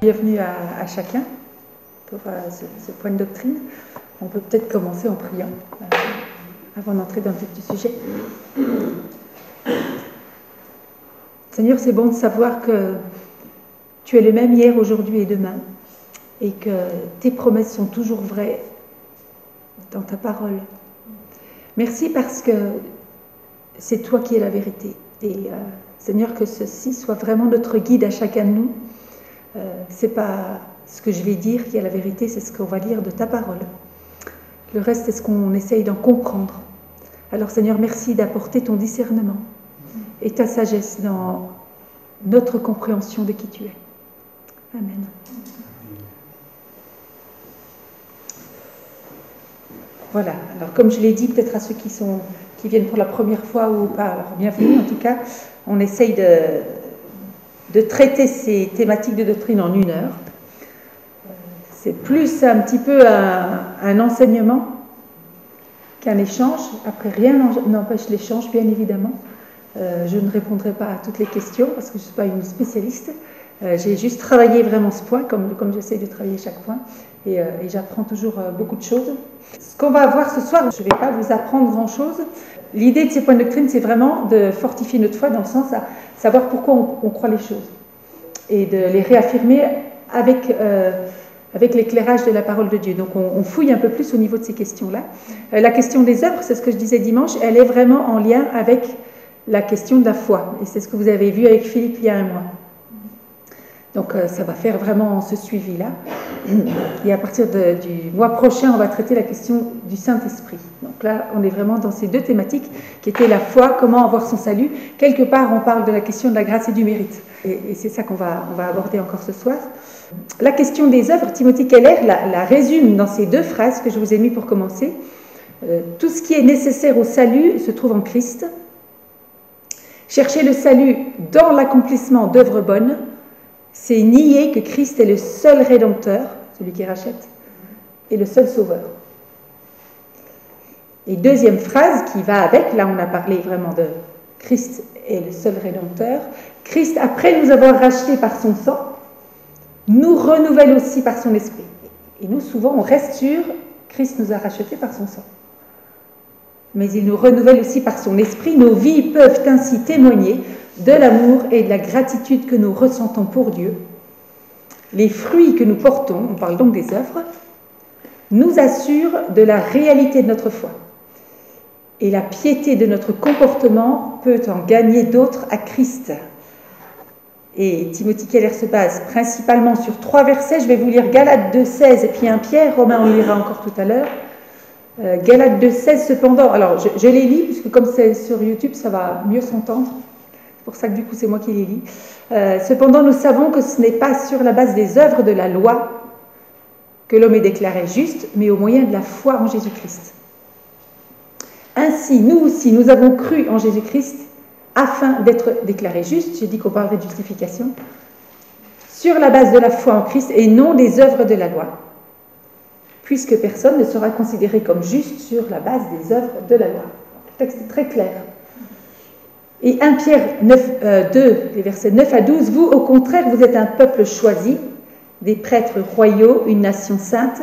Bienvenue à chacun pour ce point de doctrine. On peut peut-être commencer en priant avant d'entrer dans le vif du sujet. Seigneur, c'est bon de savoir que tu es le même hier, aujourd'hui et demain, et que tes promesses sont toujours vraies dans ta parole. Merci parce que c'est toi qui es la vérité. Et Seigneur, que ceci soit vraiment notre guide à chacun de nous. C'est pas ce que je vais dire qui est la vérité, c'est ce qu'on va lire de ta parole. Le reste, c'est ce qu'on essaye d'en comprendre. Alors Seigneur, merci d'apporter ton discernement et ta sagesse dans notre compréhension de qui tu es. Amen. Voilà, alors comme je l'ai dit, peut-être à ceux qui viennent pour la première fois ou pas, alors bienvenue en tout cas, on essaye de traiter ces thématiques de doctrine en 1 heure. C'est plus un petit peu un enseignement qu'un échange. Après, rien n'empêche l'échange, bien évidemment. Je ne répondrai pas à toutes les questions parce que je ne suis pas une spécialiste. J'ai juste travaillé vraiment ce point, comme j'essaie de travailler chaque point, et j'apprends toujours beaucoup de choses. Ce qu'on va voir ce soir, je ne vais pas vous apprendre grand-chose. L'idée de ces points de doctrine, c'est vraiment de fortifier notre foi dans le sens à savoir pourquoi on croit les choses et de les réaffirmer avec l'éclairage de la parole de Dieu. Donc on fouille un peu plus au niveau de ces questions-là. La question des œuvres, c'est ce que je disais dimanche, elle est vraiment en lien avec la question de la foi. Et c'est ce que vous avez vu avec Philippe il y a 1 mois. Donc ça va faire vraiment ce suivi-là. Et à partir du mois prochain, on va traiter la question du Saint-Esprit. Donc là, on est vraiment dans ces 2 thématiques qui étaient la foi, comment avoir son salut. Quelque part, on parle de la question de la grâce et du mérite. Et c'est ça qu'on va aborder encore ce soir. La question des œuvres, Timothy Keller la résume dans ces 2 phrases que je vous ai mis pour commencer. Tout ce qui est nécessaire au salut se trouve en Christ. Chercher le salut dans l'accomplissement d'œuvres bonnes, c'est nier que Christ est le seul Rédempteur, celui qui rachète, et le seul Sauveur. Et 2e phrase qui va avec, là on a parlé vraiment de Christ est le seul Rédempteur. Christ, après nous avoir rachetés par son sang, nous renouvelle aussi par son esprit. Et nous, souvent, on reste sur Christ nous a rachetés par son sang. Mais il nous renouvelle aussi par son esprit. Nos vies peuvent ainsi témoigner de l'amour et de la gratitude que nous ressentons pour Dieu. Les fruits que nous portons, on parle donc des œuvres, nous assurent de la réalité de notre foi. Et la piété de notre comportement peut en gagner d'autres à Christ. Et Timothy Keller se base principalement sur 3 versets. Je vais vous lire Galates 2,16 et puis 1 Pierre. Romain, on le lira encore tout à l'heure. Galates 2,16, cependant, alors je les lis, puisque comme c'est sur YouTube, ça va mieux s'entendre. C'est pour ça que du coup, c'est moi qui les lis. Cependant, nous savons que ce n'est pas sur la base des œuvres de la loi que l'homme est déclaré juste, mais au moyen de la foi en Jésus-Christ. Ainsi, nous aussi, nous avons cru en Jésus-Christ afin d'être déclarés justes. J'ai dit qu'on parlerait de justification. Sur la base de la foi en Christ et non des œuvres de la loi. Puisque personne ne sera considéré comme juste sur la base des œuvres de la loi. Le texte est très clair. Et 1 Pierre 2, les versets 9 à 12, vous, au contraire, vous êtes un peuple choisi, des prêtres royaux, une nation sainte,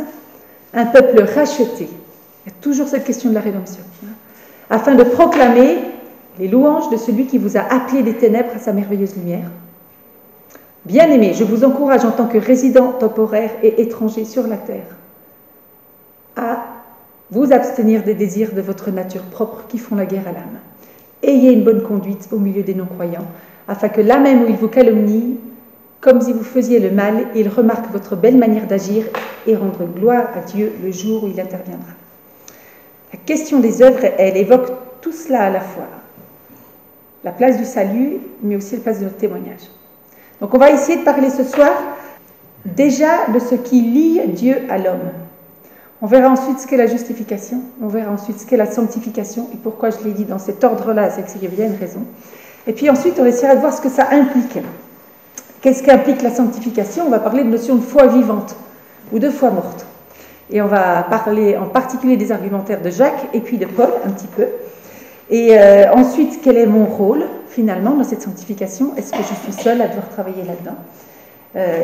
un peuple racheté. Il y a toujours cette question de la rédemption. Afin de proclamer les louanges de celui qui vous a appelé des ténèbres à sa merveilleuse lumière. Bien-aimés, je vous encourage en tant que résidents temporaires et étrangers sur la terre, à vous abstenir des désirs de votre nature propre qui font la guerre à l'âme. Ayez une bonne conduite au milieu des non-croyants, afin que là même où ils vous calomnient, comme si vous faisiez le mal, ils remarquent votre belle manière d'agir et rendre gloire à Dieu le jour où il interviendra. La question des œuvres, elle évoque tout cela à la fois. La place du salut, mais aussi la place de notre témoignage. Donc on va essayer de parler ce soir déjà de ce qui lie Dieu à l'homme. On verra ensuite ce qu'est la justification, on verra ensuite ce qu'est la sanctification, et pourquoi je l'ai dit dans cet ordre-là, c'est qu'il y a une raison. Et puis ensuite, on essaiera de voir ce que ça implique. Qu'est-ce qu'implique la sanctification? On va parler de notion de foi vivante, ou de foi morte. Et on va parler en particulier des argumentaires de Jacques, et puis de Paul, un petit peu. Et ensuite, quel est mon rôle, finalement, dans cette sanctification? Est-ce que je suis seule à devoir travailler là-dedans?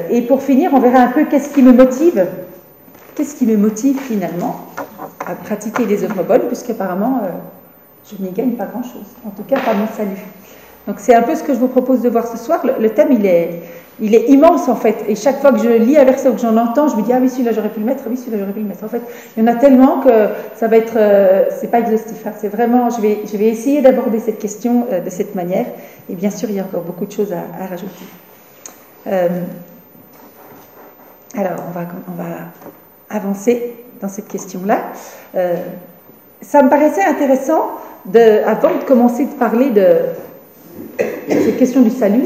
Et pour finir, on verra un peu qu'est-ce qui me motive finalement à pratiquer les œuvres bonnes, puisqu'apparemment je n'y gagne pas grand-chose, en tout cas pas mon salut. Donc c'est un peu ce que je vous propose de voir ce soir. Le thème il est immense en fait, et chaque fois que je lis un verset ou que j'en entends, je me dis ah oui celui-là j'aurais pu le mettre, ah oui celui-là j'aurais pu le mettre. En fait, il y en a tellement que ça va être, c'est pas exhaustif. Hein. C'est vraiment, je vais essayer d'aborder cette question de cette manière. Et bien sûr, il y a encore beaucoup de choses à rajouter. Alors, on va avancer dans cette question-là. Ça me paraissait intéressant, avant de commencer de parler de cette question du salut,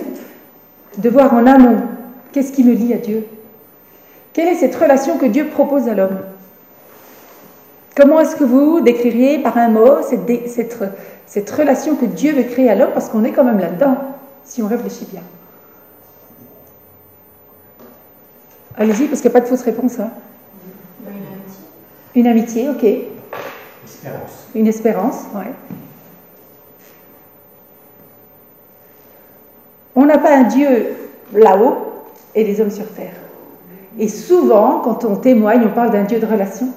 de voir en amont, qu'est-ce qui me lie à Dieu? Quelle est cette relation que Dieu propose à l'homme? Comment est-ce que vous décririez par un mot cette relation que Dieu veut créer à l'homme? Parce qu'on est quand même là-dedans, si on réfléchit bien. Allez-y, parce qu'il n'y a pas de fausse réponse. Hein. Une amitié, ok. Espérance. Une espérance, oui. On n'a pas un Dieu là-haut et des hommes sur terre. Et souvent, quand on témoigne, on parle d'un Dieu de relation.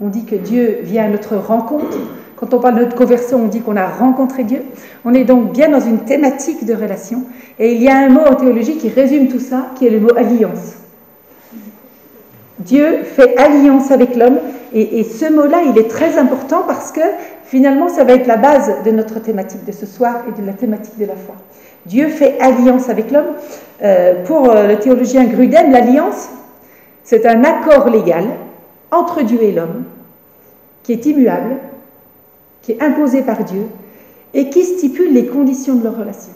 On dit que Dieu vient à notre rencontre. Quand on parle de notre conversion, on dit qu'on a rencontré Dieu. On est donc bien dans une thématique de relation. Et il y a un mot en théologie qui résume tout ça, qui est le mot alliance. Dieu fait alliance avec l'homme. Et ce mot-là, il est très important parce que finalement, ça va être la base de notre thématique de ce soir et de la thématique de la foi. Dieu fait alliance avec l'homme. Pour le théologien Grudem, l'alliance, c'est un accord légal entre Dieu et l'homme, qui est immuable, qui est imposé par Dieu, et qui stipule les conditions de leur relation.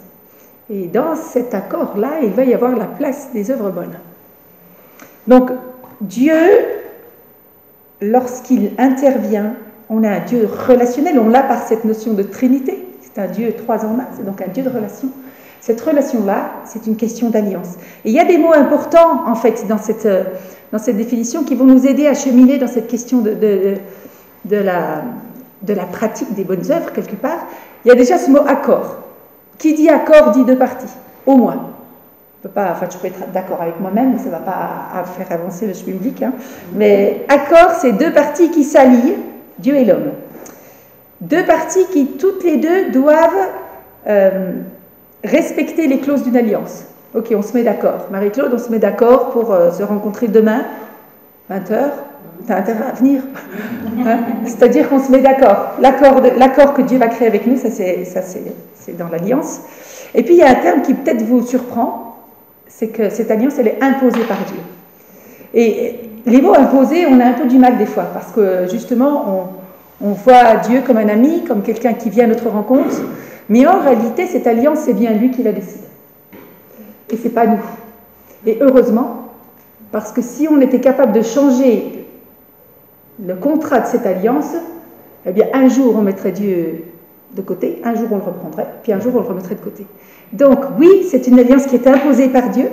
Et dans cet accord-là, il va y avoir la place des œuvres bonnes. Donc, Dieu, lorsqu'il intervient, on a un Dieu relationnel, on l'a par cette notion de Trinité, c'est un Dieu 3 en 1, c'est donc un Dieu de relation. Cette relation-là, c'est une question d'alliance. Et il y a des mots importants, en fait, dans cette définition qui vont nous aider à cheminer dans cette question de la pratique des bonnes œuvres, quelque part. Il y a déjà ce mot accord. Qui dit accord dit 2 parties, au moins. Je peux être d'accord avec moi-même, mais ça ne va pas faire avancer le chemin biblique. Hein. Mais accord, c'est 2 parties qui s'allient, Dieu et l'homme. 2 parties qui, toutes les deux, doivent respecter les clauses d'une alliance. Ok, on se met d'accord. Marie-Claude, on se met d'accord pour se rencontrer demain, 20h. Tu as intérêt à venir. Hein? C'est-à-dire qu'on se met d'accord. L'accord que Dieu va créer avec nous, ça c'est dans l'alliance. Et puis il y a un terme qui peut-être vous surprend, c'est que cette alliance, elle est imposée par Dieu. Et les mots imposés, on a un peu du mal des fois, parce que justement, on voit Dieu comme un ami, comme quelqu'un qui vient à notre rencontre, mais en réalité, cette alliance, c'est bien lui qui la décide. Et ce n'est pas nous. Et heureusement, parce que si on était capable de changer le contrat de cette alliance, eh bien, un jour, on mettrait Dieu de côté, un jour, on le reprendrait, puis un jour, on le remettrait de côté. Donc, oui, c'est une alliance qui est imposée par Dieu.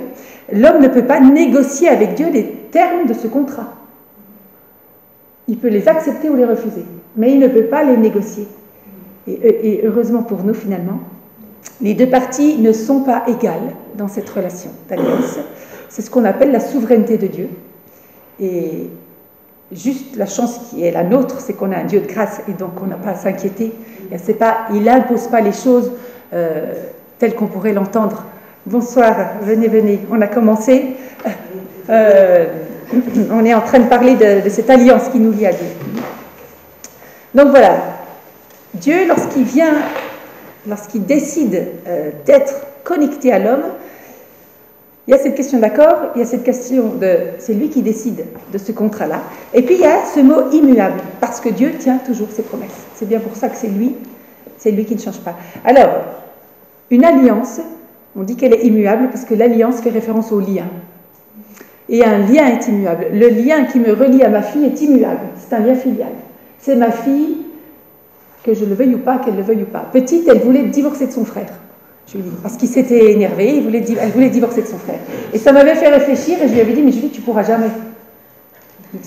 L'homme ne peut pas négocier avec Dieu les termes de ce contrat. Il peut les accepter ou les refuser, mais il ne peut pas les négocier. Et heureusement pour nous, finalement, les 2 parties ne sont pas égales dans cette relation d'alliance. C'est ce qu'on appelle la souveraineté de Dieu. Et juste la chance qui est la nôtre, c'est qu'on a un Dieu de grâce et donc on n'a pas à s'inquiéter. Il n'impose pas les choses telles qu'on pourrait l'entendre. Bonsoir, venez, on a commencé. On est en train de parler de cette alliance qui nous lie à Dieu. Donc voilà, Dieu, lorsqu'il décide d'être connecté à l'homme, il y a cette question d'accord, il y a cette question c'est lui qui décide de ce contrat-là. Et puis il y a ce mot immuable, parce que Dieu tient toujours ses promesses. C'est bien pour ça que c'est lui qui ne change pas. Alors, une alliance, on dit qu'elle est immuable parce que l'alliance fait référence au lien. Et un lien est immuable. Le lien qui me relie à ma fille est immuable. C'est un lien filial. C'est ma fille, que je le veuille ou pas, qu'elle le veuille ou pas. Petite, elle voulait divorcer de son frère. Julie, parce qu'il s'était énervé, elle voulait divorcer de son frère. Et ça m'avait fait réfléchir et je lui avais dit, mais Julie, tu pourras jamais.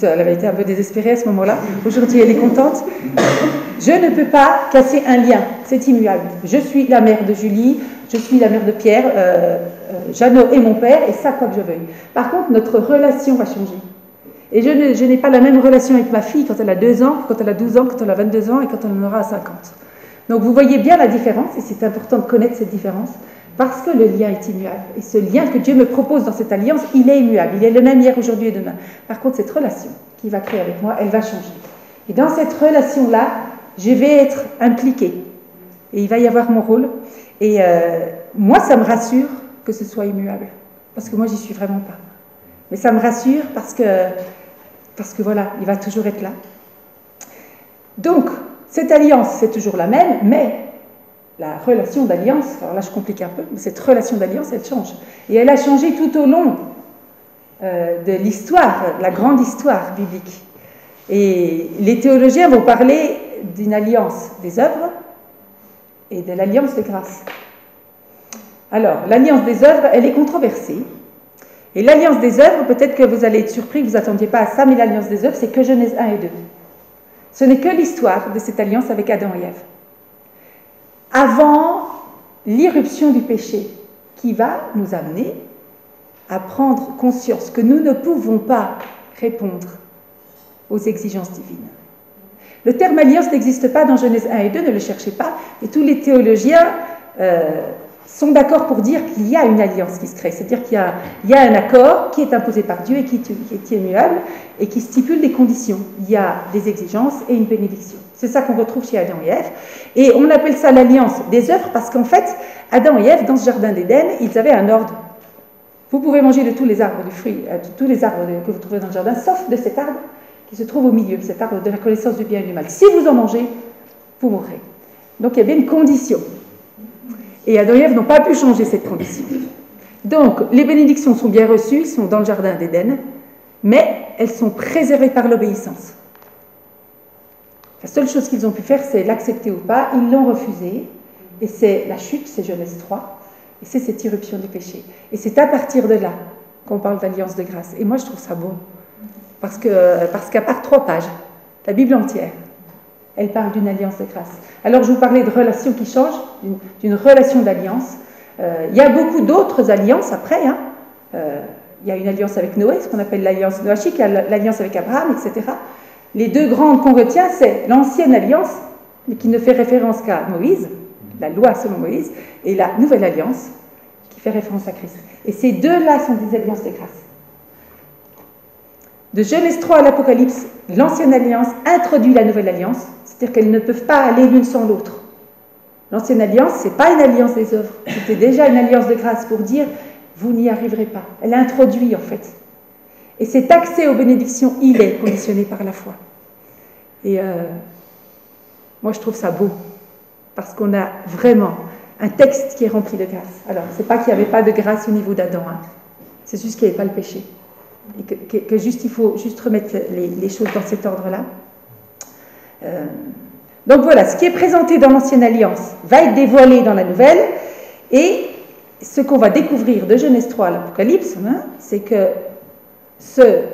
Elle avait été un peu désespérée à ce moment-là. Aujourd'hui, elle est contente. Je ne peux pas casser un lien, c'est immuable. Je suis la mère de Julie, je suis la mère de Pierre, Jeannot est mon père, et ça, quoi que je veuille. Par contre, notre relation va changer. Et je n'ai pas la même relation avec ma fille quand elle a 2 ans, quand elle a 12 ans, quand elle a 22 ans et quand elle en aura 50. Donc vous voyez bien la différence, et c'est important de connaître cette différence, parce que le lien est immuable. Et ce lien que Dieu me propose dans cette alliance, il est immuable, il est le même hier, aujourd'hui et demain. Par contre, cette relation qu'il va créer avec moi, elle va changer. Et dans cette relation-là, je vais être impliquée. Et il va y avoir mon rôle. Et moi, ça me rassure que ce soit immuable. Parce que moi, j'y suis vraiment pas. Mais ça me rassure parce que voilà, il va toujours être là. Donc, cette alliance, c'est toujours la même, mais la relation d'alliance, alors là, je complique un peu, mais cette relation d'alliance, elle change. Et elle a changé tout au long de l'histoire, la grande histoire biblique. Et les théologiens vont parler d'une alliance des œuvres et de l'alliance de grâce. Alors, l'alliance des œuvres, elle est controversée. Et l'alliance des œuvres, peut-être que vous allez être surpris, vous ne vous attendiez pas à ça, mais l'alliance des œuvres, c'est que Genèse 1 et 2. Ce n'est que l'histoire de cette alliance avec Adam et Ève. Avant l'irruption du péché, qui va nous amener à prendre conscience que nous ne pouvons pas répondre aux exigences divines. Le terme alliance n'existe pas dans Genèse 1 et 2, ne le cherchez pas, et tous les théologiens sont d'accord pour dire qu'il y a une alliance qui se crée, c'est-à-dire qu'il y a un accord qui est imposé par Dieu et qui est immuable et qui stipule des conditions. Il y a des exigences et une bénédiction. C'est ça qu'on retrouve chez Adam et Ève. Et on appelle ça l'alliance des œuvres parce qu'en fait, Adam et Ève, dans ce jardin d'Éden, ils avaient un ordre. Vous pouvez manger de tous les arbres du fruit, tous les arbres que vous trouvez dans le jardin, sauf de cet arbre qui se trouve au milieu, cet arbre de la connaissance du bien et du mal. Si vous en mangez, vous mourrez. Donc il y a bien une condition. Et Adam et Ève n'ont pas pu changer cette condition. Donc, les bénédictions sont bien reçues, elles sont dans le jardin d'Éden, mais elles sont préservées par l'obéissance. La seule chose qu'ils ont pu faire, c'est l'accepter ou pas. Ils l'ont refusé, et c'est la chute, c'est Genèse 3, et c'est cette irruption du péché. Et c'est à partir de là qu'on parle d'alliance de grâce. Et moi, je trouve ça bon, parce qu'à part 3 pages, la Bible entière, elle parle d'une alliance de grâce. Alors, je vous parlais de relations qui changent, d'une relation d'alliance. Il y a beaucoup d'autres alliances après. Il y a une alliance avec Noé, ce qu'on appelle l'alliance noachique, l'alliance avec Abraham, etc. Les 2 grandes qu'on retient, c'est l'ancienne alliance, mais qui ne fait référence qu'à Moïse, la loi selon Moïse, et la nouvelle alliance, qui fait référence à Christ. Et ces 2-là sont des alliances de grâce. De Genèse 3 à l'Apocalypse, l'ancienne alliance introduit la nouvelle alliance, c'est-à-dire qu'elles ne peuvent pas aller l'une sans l'autre. L'ancienne alliance, ce n'est pas une alliance des œuvres, c'était déjà une alliance de grâce pour dire « vous n'y arriverez pas ». Elle introduit en fait. Et cet accès aux bénédictions, il est conditionné par la foi. Et moi je trouve ça beau, parce qu'on a vraiment un texte qui est rempli de grâce. Alors, ce n'est pas qu'il n'y avait pas de grâce au niveau d'Adam, c'est juste qu'il n'y avait pas le péché. Et il faut juste remettre les choses dans cet ordre-là. Donc voilà, ce qui est présenté dans l'ancienne alliance va être dévoilé dans la nouvelle, et ce qu'on va découvrir de Genèse 3 à l'Apocalypse, c'est que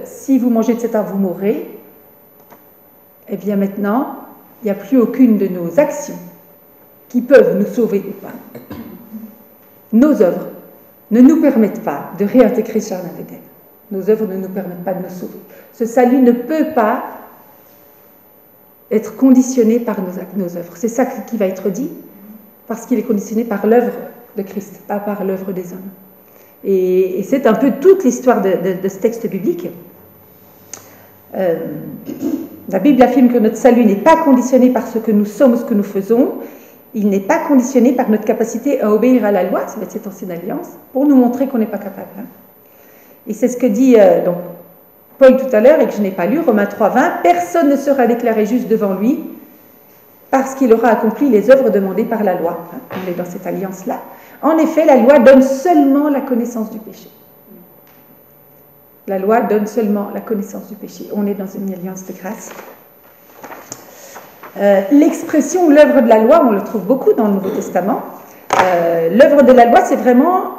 si vous mangez de cet arbre, vous mourrez. Et bien maintenant, il n'y a plus aucune de nos actions qui peuvent nous sauver ou pas. Nos œuvres ne nous permettent pas de réintégrer ce jardin d'Éden. Nos œuvres ne nous permettent pas de nous sauver. Ce salut ne peut pas être conditionné par nos œuvres. C'est ça qui va être dit, parce qu'il est conditionné par l'œuvre de Christ, pas par l'œuvre des hommes. Et c'est un peu toute l'histoire de ce texte biblique. La Bible affirme que notre salut n'est pas conditionné par ce que nous sommes ou ce que nous faisons. Il n'est pas conditionné par notre capacité à obéir à la loi, ça va être cette ancienne alliance, pour nous montrer qu'on n'est pas capable. Et c'est ce que dit donc, Paul tout à l'heure, et que je n'ai pas lu, Romains 3,20, « Personne ne sera déclaré juste devant lui parce qu'il aura accompli les œuvres demandées par la loi. » On est dans cette alliance-là. En effet, la loi donne seulement la connaissance du péché. La loi donne seulement la connaissance du péché. On est dans une alliance de grâce. L'expression « l'œuvre de la loi », on le trouve beaucoup dans le Nouveau Testament. L'œuvre de la loi, c'est vraiment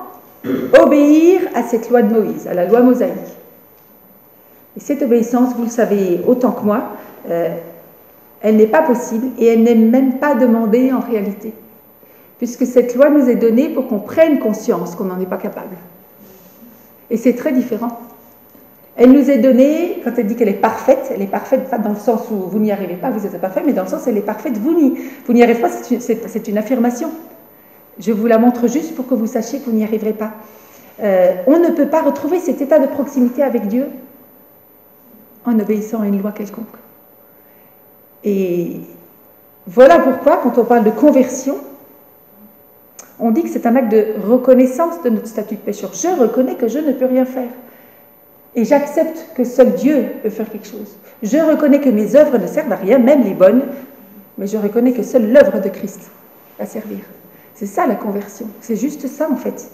obéir à cette loi de Moïse, à la loi mosaïque. Et cette obéissance, vous le savez autant que moi, elle n'est pas possible et elle n'est même pas demandée en réalité. puisque cette loi nous est donnée pour qu'on prenne conscience qu'on n'en est pas capable. Et c'est très différent. Elle nous est donnée, quand elle dit qu'elle est parfaite pas dans le sens où vous n'y arrivez pas, vous êtes parfait, mais dans le sens où elle est parfaite, vous n'y arrivez pas, c'est une affirmation. Je vous la montre juste pour que vous sachiez que vous n'y arriverez pas. On ne peut pas retrouver cet état de proximité avec Dieu en obéissant à une loi quelconque. Et voilà pourquoi, quand on parle de conversion, on dit que c'est un acte de reconnaissance de notre statut de pécheur. Je reconnais que je ne peux rien faire. Et j'accepte que seul Dieu peut faire quelque chose. Je reconnais que mes œuvres ne servent à rien, même les bonnes, mais je reconnais que seule l'œuvre de Christ va servir. C'est ça la conversion. C'est juste ça en fait.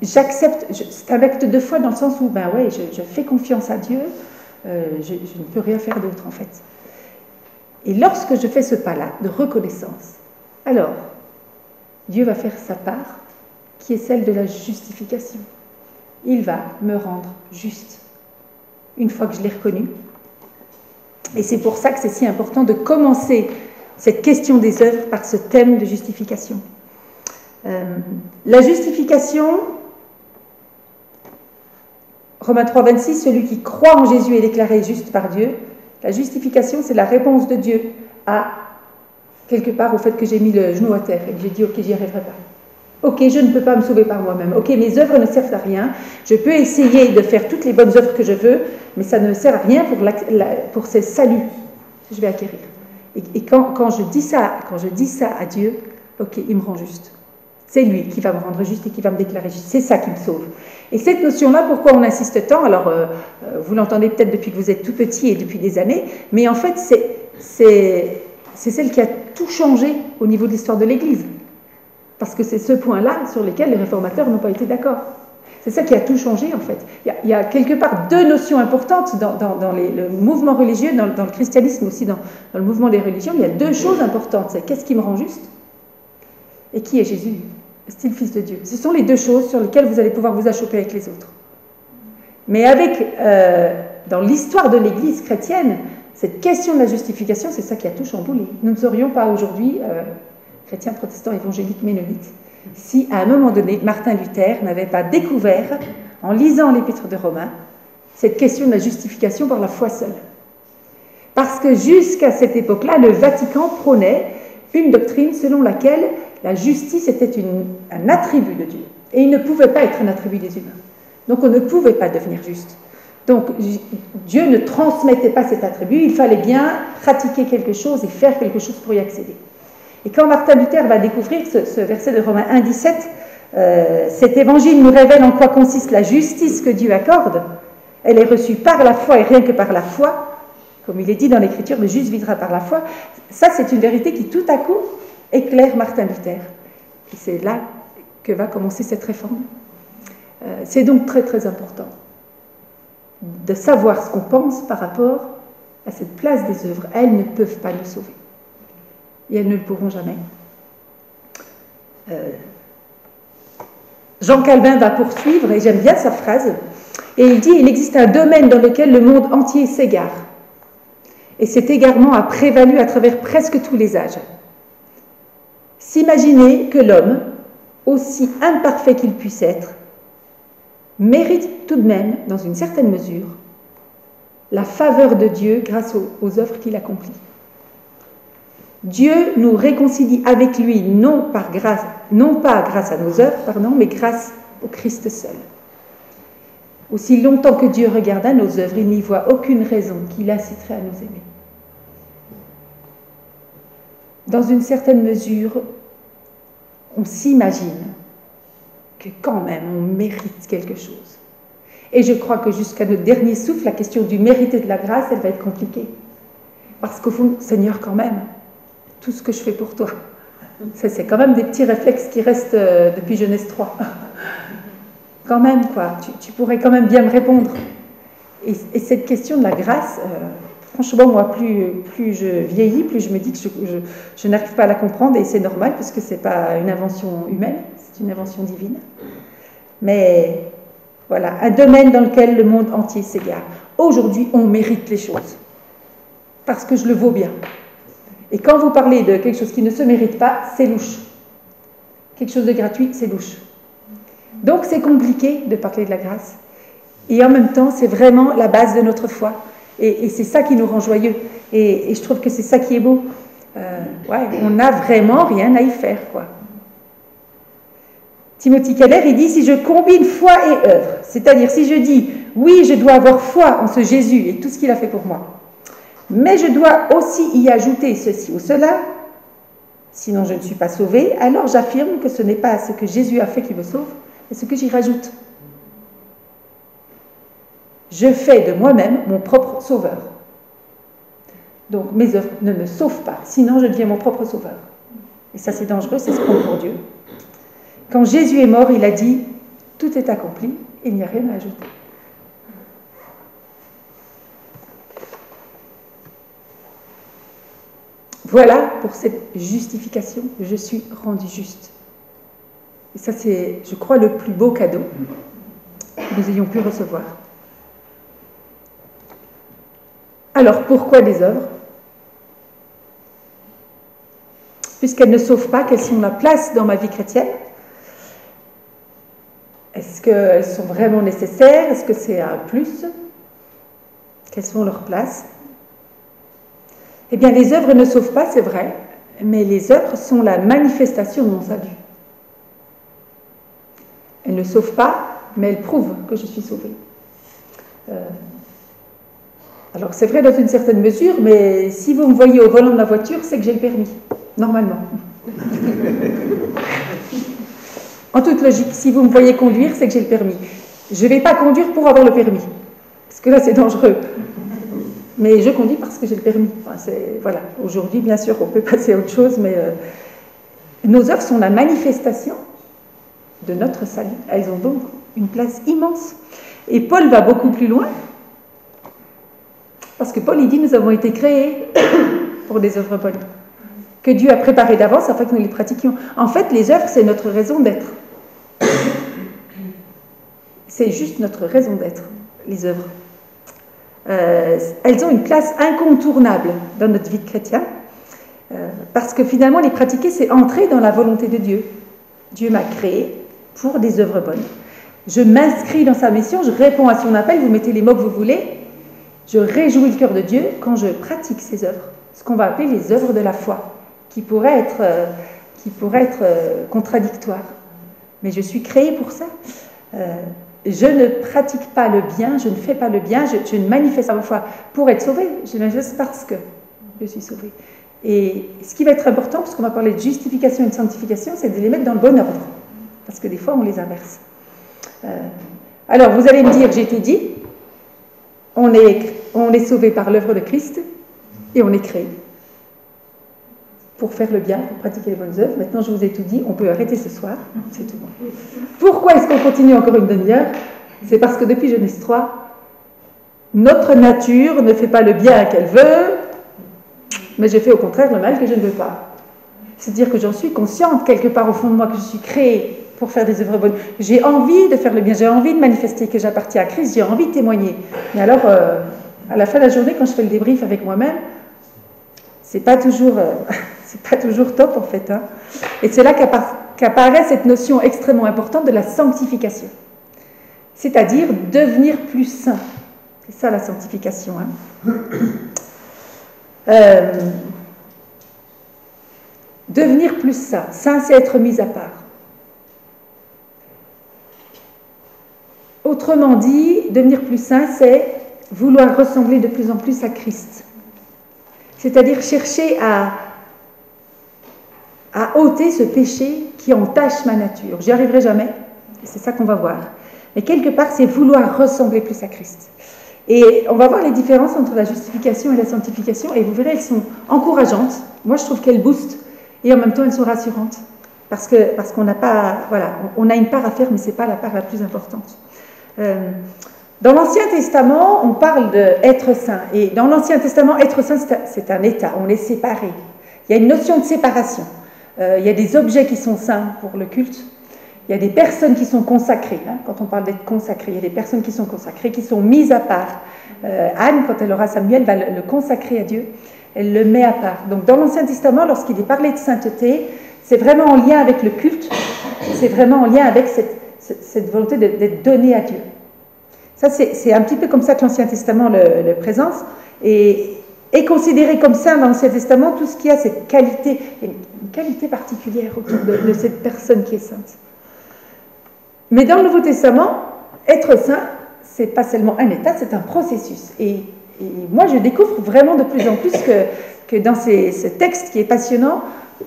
J'accepte, c'est un acte de foi dans le sens où, je fais confiance à Dieu, je ne peux rien faire d'autre en fait. Et lorsque je fais ce pas-là de reconnaissance, alors Dieu va faire sa part, qui est celle de la justification. Il va me rendre juste, une fois que je l'ai reconnu. Et c'est pour ça que c'est si important de commencer cette question des œuvres par ce thème de justification. La justification, Romains 3, 26, celui qui croit en Jésus est déclaré juste par Dieu. La justification, c'est la réponse de Dieu à, quelque part, au fait que j'ai mis le genou à terre et que j'ai dit « Ok, j'y arriverai pas ». Ok, je ne peux pas me sauver par moi-même. Ok, mes œuvres ne servent à rien. Je peux essayer de faire toutes les bonnes œuvres que je veux, mais ça ne sert à rien pour ce salut que je vais acquérir. Et quand je dis ça à Dieu, ok, il me rend juste. C'est lui qui va me rendre juste et qui va me déclarer juste. C'est ça qui me sauve. Et cette notion-là, pourquoi on insiste tant? Alors, vous l'entendez peut-être depuis que vous êtes tout petit et depuis des années, mais en fait, c'est celle qui a tout changé au niveau de l'histoire de l'Église. Parce que c'est ce point-là sur lequel les réformateurs n'ont pas été d'accord. C'est ça qui a tout changé, en fait. Il y a quelque part deux notions importantes dans le mouvement religieux, dans le christianisme aussi, dans le mouvement des religions. Il y a deux choses importantes. C'est qu'est-ce qui me rend juste et qui est Jésus, est-il le Fils de Dieu. Ce sont les deux choses sur lesquelles vous allez pouvoir vous achoper avec les autres. Mais dans l'histoire de l'Église chrétienne, cette question de la justification, c'est ça qui a tout chamboulé. Nous ne serions pas aujourd'hui... chrétiens, protestants, évangéliques, ménonites, si à un moment donné, Martin Luther n'avait pas découvert, en lisant l'épître de Romains, cette question de la justification par la foi seule. Parce que jusqu'à cette époque-là, le Vatican prônait une doctrine selon laquelle la justice était un attribut de Dieu, et il ne pouvait pas être un attribut des humains. Donc on ne pouvait pas devenir juste. Donc Dieu ne transmettait pas cet attribut, il fallait bien pratiquer quelque chose et faire quelque chose pour y accéder. Et quand Martin Luther va découvrir ce verset de Romains 1, 17, cet évangile nous révèle en quoi consiste la justice que Dieu accorde. Elle est reçue par la foi et rien que par la foi. Comme il est dit dans l'Écriture, le juste vivra par la foi. Ça, c'est une vérité qui, tout à coup, éclaire Martin Luther. Et c'est là que va commencer cette réforme. C'est donc très, très important de savoir ce qu'on pense par rapport à cette place des œuvres. Elles ne peuvent pas nous sauver. Et elles ne le pourront jamais. Jean Calvin va poursuivre, et j'aime bien sa phrase, et il dit « Il existe un domaine dans lequel le monde entier s'égare. Et cet égarement a prévalu à travers presque tous les âges. S'imaginer que l'homme, aussi imparfait qu'il puisse être, mérite tout de même, dans une certaine mesure, la faveur de Dieu grâce aux œuvres qu'il accomplit. Dieu nous réconcilie avec lui, non pas grâce à nos œuvres, mais grâce au Christ seul. Aussi longtemps que Dieu regarde à nos œuvres, il n'y voit aucune raison qui l'inciterait à nous aimer. Dans une certaine mesure, on s'imagine que quand même on mérite quelque chose. Et je crois que jusqu'à notre dernier souffle, la question du mérite et de la grâce, elle va être compliquée. Parce qu'au fond, Seigneur, quand même, tout ce que je fais pour toi. Ça, c'est quand même des petits réflexes qui restent depuis Genèse 3. Quand même, quoi. Tu pourrais quand même bien me répondre. Et cette question de la grâce, franchement, moi, plus je vieillis, plus je me dis que je n'arrive pas à la comprendre, et c'est normal, parce que ce n'est pas une invention humaine, c'est une invention divine. Mais voilà, un domaine dans lequel le monde entier s'égare. Aujourd'hui, on mérite les choses, parce que je le vaux bien. Et quand vous parlez de quelque chose qui ne se mérite pas, c'est louche. quelque chose de gratuit, c'est louche. Donc c'est compliqué de parler de la grâce. Et en même temps, c'est vraiment la base de notre foi. Et c'est ça qui nous rend joyeux. Et je trouve que c'est ça qui est beau. On n'a vraiment rien à y faire, quoi. Timothy Keller, il dit, si je combine foi et œuvre, c'est-à-dire si je dis, oui, je dois avoir foi en ce Jésus et tout ce qu'il a fait pour moi, mais je dois aussi y ajouter ceci ou cela, sinon je ne suis pas sauvé, alors j'affirme que ce n'est pas ce que Jésus a fait qui me sauve, mais ce que j'y rajoute. Je fais de moi-même mon propre sauveur. Donc mes œuvres ne me sauvent pas, sinon je deviens mon propre sauveur. Et ça c'est dangereux, c'est se prendre pour Dieu. Quand Jésus est mort, il a dit « Tout est accompli, il n'y a rien à ajouter ». Voilà pour cette justification, je suis rendu juste. Et ça c'est, je crois, le plus beau cadeau que nous ayons pu recevoir. Alors, pourquoi des œuvres? Puisqu'elles ne sauvent pas, quelles sont la place dans ma vie chrétienne? Est-ce qu'elles sont vraiment nécessaires? Est-ce que c'est un plus? Quelles sont leurs places? Eh bien, les œuvres ne sauvent pas, c'est vrai, mais les œuvres sont la manifestation de mon salut. Elles ne sauvent pas, mais elles prouvent que je suis sauvée. Alors, c'est vrai dans une certaine mesure, mais si vous me voyez au volant de ma voiture, c'est que j'ai le permis, normalement. En toute logique, si vous me voyez conduire, c'est que j'ai le permis. Je ne vais pas conduire pour avoir le permis, parce que là, c'est dangereux. Mais je conduis parce que j'ai le permis. Enfin, voilà. Aujourd'hui, bien sûr, on peut passer à autre chose, mais nos œuvres sont la manifestation de notre salut. Elles ont donc une place immense. Et Paul va beaucoup plus loin, parce que Paul, il dit, nous avons été créés pour des œuvres bonnes, que Dieu a préparées d'avance afin que nous les pratiquions. En fait, les œuvres, c'est notre raison d'être. C'est juste notre raison d'être, les œuvres. Elles ont une place incontournable dans notre vie de chrétien, parce que finalement, les pratiquer, c'est entrer dans la volonté de Dieu. Dieu m'a créé pour des œuvres bonnes. Je m'inscris dans sa mission, je réponds à son appel, vous mettez les mots que vous voulez, je réjouis le cœur de Dieu quand je pratique ces œuvres, ce qu'on va appeler les œuvres de la foi, qui pourraient être contradictoires. Mais je suis créée pour ça. Je ne pratique pas le bien, je ne fais pas le bien, je ne manifeste pas ma foi pour être sauvée, je manifeste parce que je suis sauvée. Et ce qui va être important, parce qu'on va parler de justification et de sanctification, c'est de les mettre dans le bon ordre, parce que des fois on les inverse. Alors vous allez me dire, j'ai tout dit, on est sauvé par l'œuvre de Christ et on est créé pour faire le bien, pour pratiquer les bonnes œuvres. Maintenant, je vous ai tout dit, on peut arrêter ce soir, c'est tout. Pourquoi est-ce qu'on continue encore une demi-heure? C'est parce que depuis Genèse 3, notre nature ne fait pas le bien qu'elle veut, mais je fais au contraire le mal que je ne veux pas. C'est-à-dire que j'en suis consciente, quelque part au fond de moi, que je suis créée pour faire des œuvres bonnes. J'ai envie de faire le bien, j'ai envie de manifester que j'appartiens à Christ, j'ai envie de témoigner. Mais alors, à la fin de la journée, quand je fais le débrief avec moi-même, c'est pas toujours top en fait. Hein. Et c'est là qu'apparaît cette notion extrêmement importante de la sanctification. C'est-à-dire devenir plus saint. C'est ça la sanctification. Hein. Devenir plus saint. Saint, c'est être mis à part. Autrement dit, devenir plus saint, c'est vouloir ressembler de plus en plus à Christ. C'est-à-dire chercher à ôter ce péché qui entache ma nature. J'y arriverai jamais, et c'est ça qu'on va voir. Mais quelque part, c'est vouloir ressembler plus à Christ. Et on va voir les différences entre la justification et la sanctification, et vous verrez, elles sont encourageantes. Moi, je trouve qu'elles boostent, et en même temps, elles sont rassurantes. Parce qu'on n'a pas, voilà, on a une part à faire, mais ce n'est pas la part la plus importante. Dans l'Ancien Testament, on parle d'être saint. Et dans l'Ancien Testament, être saint, c'est un état, on est séparé. Il y a une notion de séparation. Il y a des objets qui sont saints pour le culte. Il y a des personnes qui sont consacrées. Hein, quand on parle d'être consacré, il y a des personnes qui sont consacrées, qui sont mises à part. Anne, quand elle aura Samuel, va le consacrer à Dieu. Elle le met à part. Donc dans l'Ancien Testament, lorsqu'il est parlé de sainteté, c'est vraiment en lien avec le culte. c'est vraiment en lien avec cette volonté d'être donné à Dieu. Ça, c'est un petit peu comme ça que l'Ancien Testament le présente, et est considéré comme saint dans l'Ancien Testament tout ce qui a cette qualité, une qualité particulière autour de cette personne qui est sainte. Mais dans le Nouveau Testament, être saint, c'est pas seulement un état, c'est un processus. Et moi, je découvre vraiment de plus en plus que dans ce texte qui est passionnant,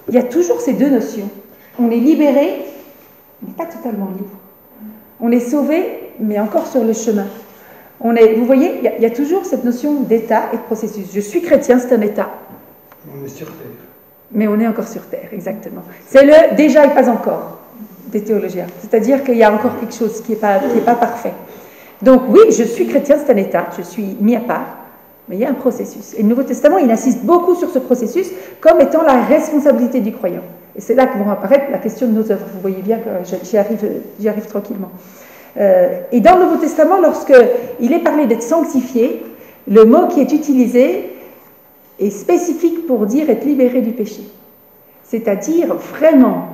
il y a toujours ces deux notions. On est libéré, mais pas totalement libre. On est sauvé, mais encore sur le chemin. Vous voyez, il y a toujours cette notion d'état et de processus. Je suis chrétien, c'est un état. On est sur terre. Mais on est encore sur terre, exactement. C'est le déjà et pas encore des théologiens. C'est-à-dire qu'il y a encore quelque chose qui n'est pas parfait. Donc oui, je suis chrétien, c'est un état, je suis mis à part, mais il y a un processus. Et le Nouveau Testament, il insiste beaucoup sur ce processus comme étant la responsabilité du croyant. Et c'est là que vont apparaître la question de nos œuvres. Vous voyez bien que j'y arrive tranquillement. Et dans le Nouveau Testament, lorsqu'il est parlé d'être sanctifié, le mot qui est utilisé est spécifique pour dire être libéré du péché. C'est-à-dire vraiment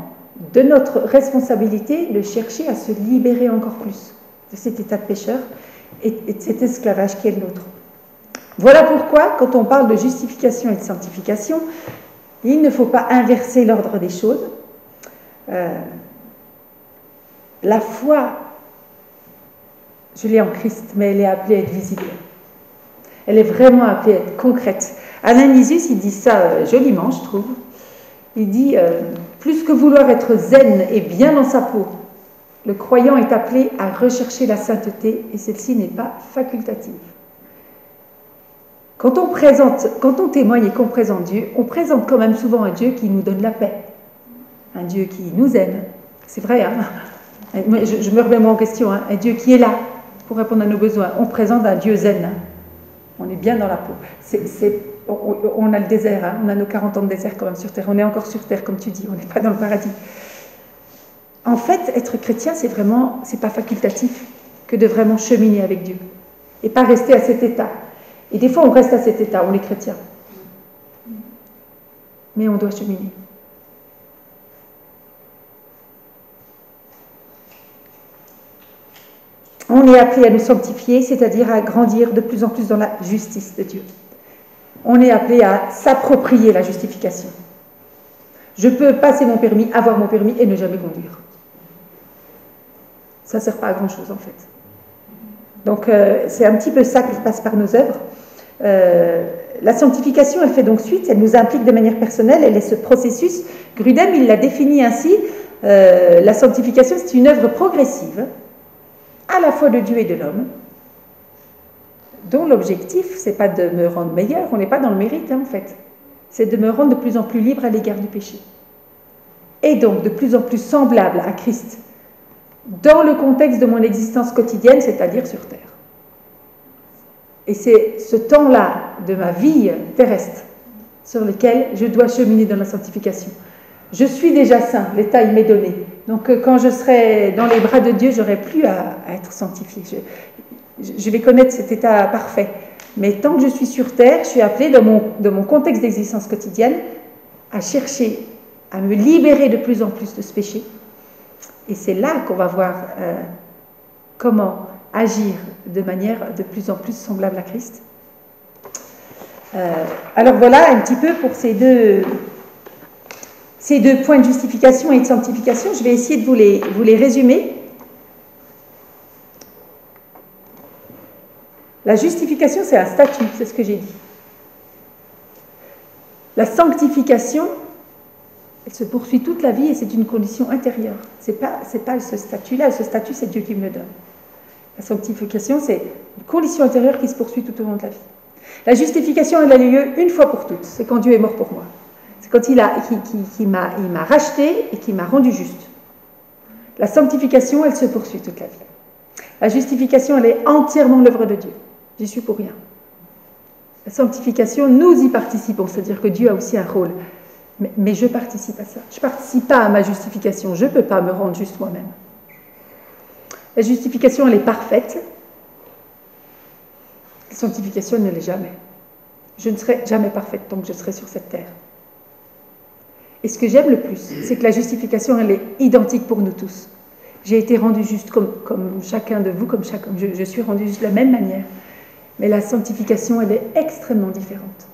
de notre responsabilité de chercher à se libérer encore plus de cet état de pécheur et de cet esclavage qui est le nôtre. Voilà pourquoi, quand on parle de justification et de sanctification, il ne faut pas inverser l'ordre des choses. La foi, je l'ai en Christ, mais elle est appelée à être visible. Elle est vraiment appelée à être concrète. Alain Nisus, il dit ça joliment, je trouve. Il dit, plus que vouloir être zen et bien dans sa peau, le croyant est appelé à rechercher la sainteté et celle-ci n'est pas facultative. Quand on témoigne et qu'on présente Dieu, on présente quand même souvent un Dieu qui nous donne la paix, un Dieu qui nous aime. C'est vrai, hein? Je me remets moi en question, hein? Un Dieu qui est là pour répondre à nos besoins. On présente un Dieu zen, hein? On est bien dans la peau. On a le désert, hein? On a nos 40 ans de désert quand même sur Terre. On est encore sur Terre, comme tu dis, on n'est pas dans le paradis. En fait, être chrétien, c'est pas facultatif que de vraiment cheminer avec Dieu et pas rester à cet état. Et des fois, on reste à cet état, on est chrétien. Mais on doit cheminer. On est appelé à nous sanctifier, c'est-à-dire à grandir de plus en plus dans la justice de Dieu. On est appelé à s'approprier la justification. Je peux passer mon permis, avoir mon permis et ne jamais conduire. Ça ne sert pas à grand-chose en fait. Donc c'est un petit peu ça qui passe par nos œuvres. La sanctification, elle fait donc suite, elle nous implique de manière personnelle, elle est ce processus. Grudem, il l'a défini ainsi, la sanctification, c'est une œuvre progressive, à la fois de Dieu et de l'homme, dont l'objectif, c'est pas de me rendre meilleur, on n'est pas dans le mérite en fait, c'est de me rendre de plus en plus libre à l'égard du péché. Et donc de plus en plus semblable à Christ, dans le contexte de mon existence quotidienne, c'est-à-dire sur terre. Et c'est ce temps-là de ma vie terrestre sur lequel je dois cheminer dans la sanctification. Je suis déjà saint, l'état il m'est donné. Donc quand je serai dans les bras de Dieu, je n'aurai plus à être sanctifié. Je vais connaître cet état parfait. Mais tant que je suis sur terre, je suis appelée dans mon contexte d'existence quotidienne à chercher à me libérer de plus en plus de ce péché. Et c'est là qu'on va voir comment agir de manière de plus en plus semblable à Christ. Alors voilà un petit peu pour ces deux points de justification et de sanctification. Je vais essayer de vous les résumer. La justification, c'est un statut, c'est ce que j'ai dit. La sanctification, elle se poursuit toute la vie et c'est une condition intérieure. C'est pas ce statut-là, ce statut, c'est Dieu qui me le donne. La sanctification, c'est une condition intérieure qui se poursuit tout au long de la vie. La justification, elle a lieu une fois pour toutes. C'est quand Dieu est mort pour moi. C'est quand il m'a racheté et qui m'a rendu juste. La sanctification, elle se poursuit toute la vie. La justification, elle est entièrement l'œuvre de Dieu. J'y suis pour rien. La sanctification, nous y participons, c'est-à-dire que Dieu a aussi un rôle. Mais je participe à ça. Je ne participe pas à ma justification. Je ne peux pas me rendre juste moi-même. La justification, elle est parfaite. La sanctification, elle ne l'est jamais. Je ne serai jamais parfaite tant que je serai sur cette terre. Et ce que j'aime le plus, c'est que la justification, elle est identique pour nous tous. J'ai été rendu juste comme chacun de vous, je suis rendu juste de la même manière. Mais la sanctification, elle est extrêmement différente.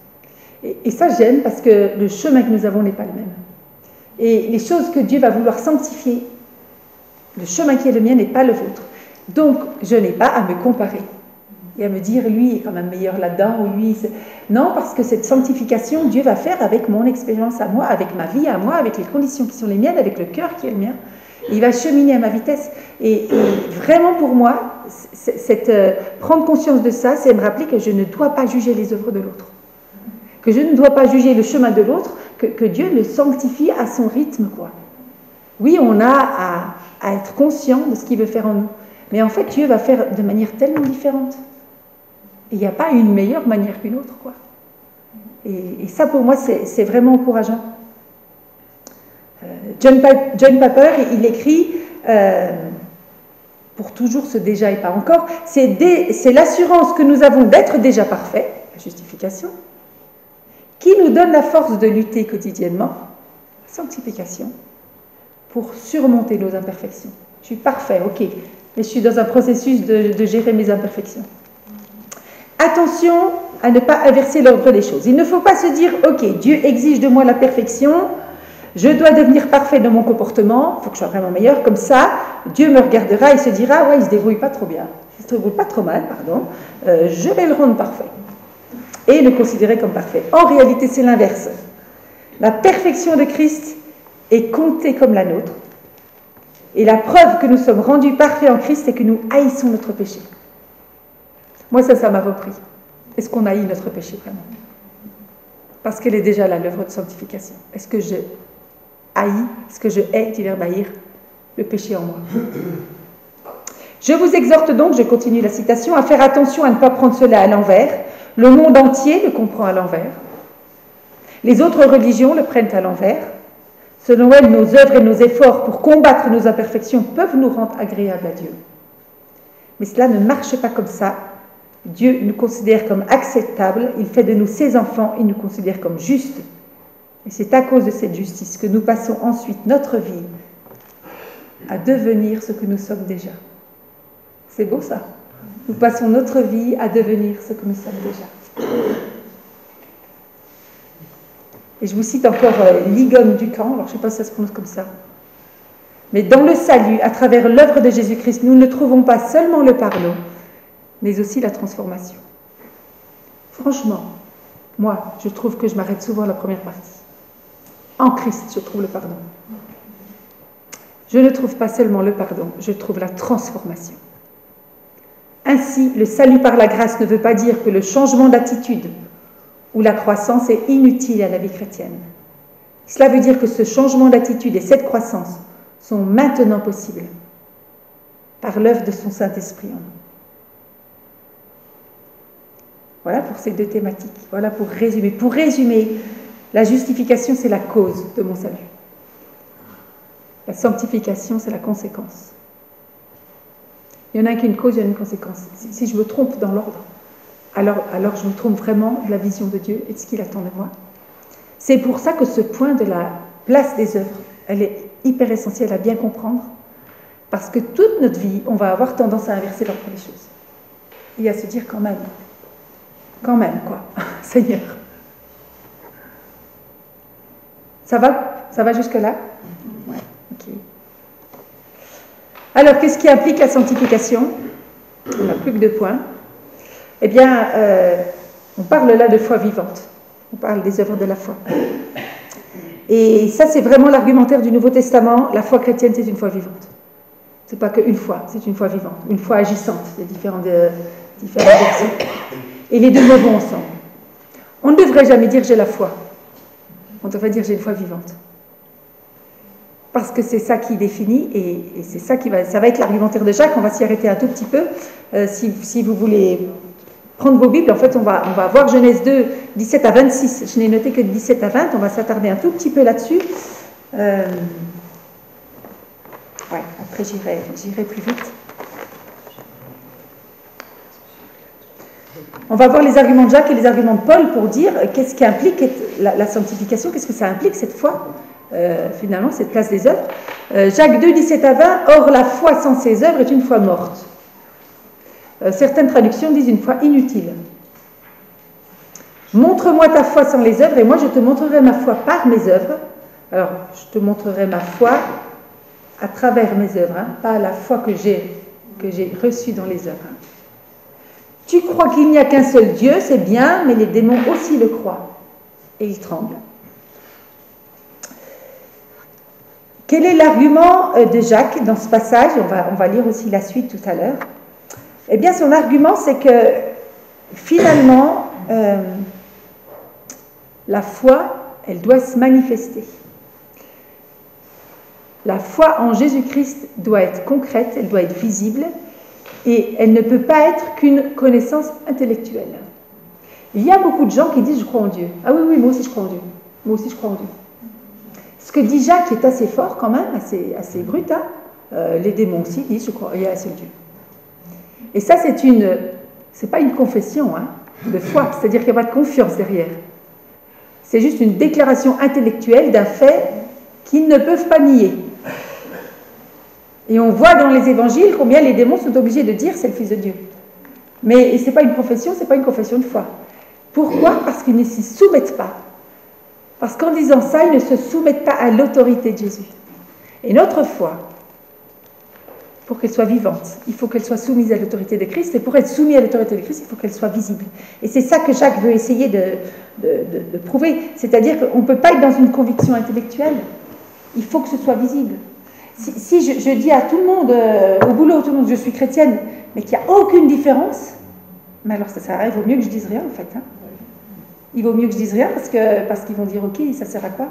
Et ça, j'aime parce que le chemin que nous avons n'est pas le même. Et les choses que Dieu va vouloir sanctifier, le chemin qui est le mien n'est pas le vôtre. Donc, je n'ai pas à me comparer et à me dire, lui est quand même meilleur là-dedans, ou lui... Non, parce que cette sanctification, Dieu va faire avec mon expérience à moi, avec ma vie à moi, avec les conditions qui sont les miennes, avec le cœur qui est le mien. Il va cheminer à ma vitesse. Et vraiment pour moi, prendre conscience de ça, c'est me rappeler que je ne dois pas juger les œuvres de l'autre. Que je ne dois pas juger le chemin de l'autre, que Dieu le sanctifie à son rythme, quoi. Oui, on a à être conscient de ce qu'il veut faire en nous. Mais en fait, Dieu va faire de manière tellement différente. Et il n'y a pas une meilleure manière qu'une autre, quoi. Et ça, pour moi, c'est vraiment encourageant. John Piper, il écrit, pour toujours ce déjà et pas encore, c'est l'assurance que nous avons d'être déjà parfaits, la justification, qui nous donne la force de lutter quotidiennement, la sanctification, pour surmonter nos imperfections. Je suis parfait, ok, mais je suis dans un processus de gérer mes imperfections. Attention à ne pas inverser l'ordre des choses. Il ne faut pas se dire, ok, Dieu exige de moi la perfection, je dois devenir parfait dans mon comportement, il faut que je sois vraiment meilleur, comme ça, Dieu me regardera et se dira, ouais, il ne se débrouille pas trop bien, il ne se débrouille pas trop mal, pardon, je vais le rendre parfait. Et le considérer comme parfait. En réalité, c'est l'inverse. La perfection de Christ est comptée comme la nôtre. Et la preuve que nous sommes rendus parfaits en Christ, c'est que nous haïssons notre péché. Moi, ça m'a repris. Est-ce qu'on haït notre péché vraiment? Parce qu'elle est déjà là, l'œuvre de sanctification. Est-ce que je haïs, est-ce que je hais, du verbe haïr, le péché en moi? Je vous exhorte donc, je continue la citation, à faire attention à ne pas prendre cela à l'envers. Le monde entier le comprend à l'envers. Les autres religions le prennent à l'envers. Selon elles, nos œuvres et nos efforts pour combattre nos imperfections peuvent nous rendre agréables à Dieu. Mais cela ne marche pas comme ça. Dieu nous considère comme acceptables, il fait de nous ses enfants, il nous considère comme justes. Et c'est à cause de cette justice que nous passons ensuite notre vie à devenir ce que nous sommes déjà. C'est beau ça. Nous passons notre vie à devenir ce que nous sommes déjà. Et je vous cite encore Ligon Ducamp, alors je ne sais pas si ça se prononce comme ça. Mais dans le salut, à travers l'œuvre de Jésus-Christ, nous ne trouvons pas seulement le pardon, mais aussi la transformation. Franchement, moi, je trouve que je m'arrête souvent à la première partie. En Christ, je trouve le pardon. Je ne trouve pas seulement le pardon, je trouve la transformation. Ainsi, le salut par la grâce ne veut pas dire que le changement d'attitude ou la croissance est inutile à la vie chrétienne. Cela veut dire que ce changement d'attitude et cette croissance sont maintenant possibles par l'œuvre de son Saint-Esprit en nous. Voilà pour ces deux thématiques. Voilà pour résumer. Pour résumer, la justification, c'est la cause de mon salut. La sanctification, c'est la conséquence. Il y en a qu'une cause, il y en a une conséquence. Si je me trompe dans l'ordre, alors je me trompe vraiment de la vision de Dieu et de ce qu'il attend de moi. C'est pour ça que ce point de la place des œuvres, elle est hyper essentielle à bien comprendre, parce que toute notre vie, on va avoir tendance à inverser l'ordre des choses. Et à se dire quand même, quoi, Seigneur. Ça va jusque-là? Ouais, ok. Alors, qu'est-ce qui implique la sanctification? On n'a plus que 2 points. Eh bien, on parle là de foi vivante. On parle des œuvres de la foi. Et ça, c'est vraiment l'argumentaire du Nouveau Testament. La foi chrétienne, c'est une foi vivante. C'est pas qu'une foi, c'est une foi vivante. Une foi agissante. Il y a différentes versions. Et les deux mots vont ensemble. On ne devrait jamais dire « j'ai la foi ». On devrait dire « j'ai une foi vivante ». Parce que c'est ça qui définit, et c'est ça ça va être l'argumentaire de Jacques. On va s'y arrêter un tout petit peu. Si vous voulez prendre vos Bibles, en fait, on va voir Genèse 2, 17 à 26. Je n'ai noté que de 17 à 20. On va s'attarder un tout petit peu là-dessus. Après, j'irai plus vite. On va voir les arguments de Jacques et les arguments de Paul pour dire qu'est-ce qui implique la sanctification, qu'est-ce que ça implique cette foi. finalement, cette place des œuvres. Jacques 2, 17 à 20, « Or la foi sans ses œuvres est une foi morte. » Certaines traductions disent une foi inutile. « Montre-moi ta foi sans les œuvres, et moi je te montrerai ma foi par mes œuvres. » Alors, je te montrerai ma foi à travers mes œuvres, hein, pas la foi que j'ai reçue dans les œuvres. Hein. Tu crois qu'il n'y a qu'un seul Dieu, c'est bien, mais les démons aussi le croient, et ils tremblent. Quel est l'argument de Jacques dans ce passage? On va lire aussi la suite tout à l'heure. Eh bien, son argument, c'est que finalement, la foi, elle doit se manifester. La foi en Jésus-Christ doit être concrète, elle doit être visible, et elle ne peut pas être qu'une connaissance intellectuelle. Il y a beaucoup de gens qui disent « je crois en Dieu ». Ah oui, oui, moi aussi je crois en Dieu. Moi aussi je crois en Dieu. Ce que dit Jacques est assez fort quand même, assez brut. Hein. Les démons aussi disent « je crois, il y a un seul Dieu ». Et ça, c'est pas une confession hein, de foi, c'est-à-dire qu'il n'y a pas de confiance derrière. C'est juste une déclaration intellectuelle d'un fait qu'ils ne peuvent pas nier. Et on voit dans les évangiles combien les démons sont obligés de dire c'est le Fils de Dieu. Mais ce n'est pas une profession, ce n'est pas une confession de foi. Pourquoi? Parce qu'ils ne s'y soumettent pas. Parce qu'en disant ça, ils ne se soumettent pas à l'autorité de Jésus. Et notre foi, pour qu'elle soit vivante, il faut qu'elle soit soumise à l'autorité de Christ. Et pour être soumise à l'autorité de Christ, il faut qu'elle soit visible. Et c'est ça que Jacques veut essayer de prouver. C'est-à-dire qu'on ne peut pas être dans une conviction intellectuelle. Il faut que ce soit visible. Si je dis à tout le monde, au boulot, tout le monde, je suis chrétienne, mais qu'il n'y a aucune différence, mais alors ça sert à rien, il vaut mieux que je dise rien en fait. Hein. Il vaut mieux que je dise rien parce qu'ils vont dire ok, ça sert à quoi?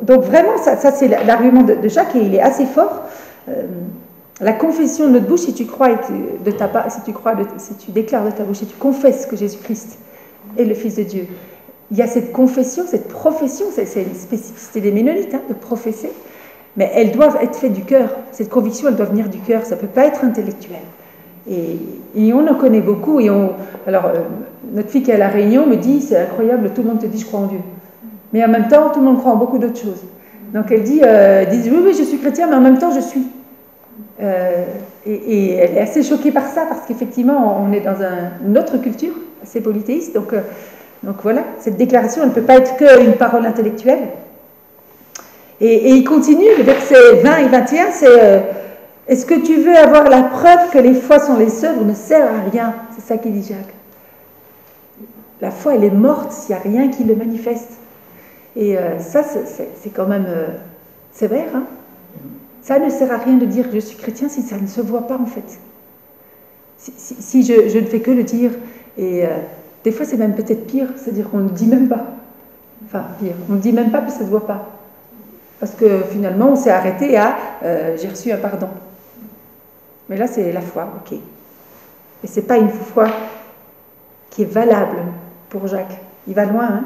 Donc vraiment, ça c'est l'argument de Jacques et il est assez fort. La confession de notre bouche, si tu crois si tu déclares de ta bouche et tu confesses que Jésus-Christ est le Fils de Dieu, il y a cette confession, cette profession, c'est une spécificité des Ménonites, hein, de professer, mais elles doivent être faites du cœur. Cette conviction, elle doit venir du cœur, ça ne peut pas être intellectuel. Et on en connaît beaucoup. Notre fille qui est à La Réunion me dit, c'est incroyable, tout le monde te dit je crois en Dieu. Mais en même temps, tout le monde croit en beaucoup d'autres choses. Donc elle dit, oui, je suis chrétienne, mais en même temps, je suis. Et elle est assez choquée par ça, parce qu'effectivement, on est dans une autre culture, assez polythéiste, donc voilà, cette déclaration, elle ne peut pas être qu'une parole intellectuelle. Et il continue, le verset 20 et 21, c'est est-ce que tu veux avoir la preuve que les foi sans les œuvres ne sert à rien? C'est ça qu'il dit Jacques. La foi, elle est morte s'il n'y a rien qui le manifeste. Et ça, c'est quand même sévère. Hein? Ça ne sert à rien de dire je suis chrétien si ça ne se voit pas en fait. Si je ne fais que le dire, et des fois c'est même peut-être pire, c'est-à-dire qu'on ne dit même pas. Enfin, pire, on ne dit même pas puis ça ne se voit pas. Parce que finalement, on s'est arrêté à j'ai reçu un pardon. Mais là, c'est la foi, ok. Et ce n'est pas une foi qui est valable pour Jacques. Il va loin, hein.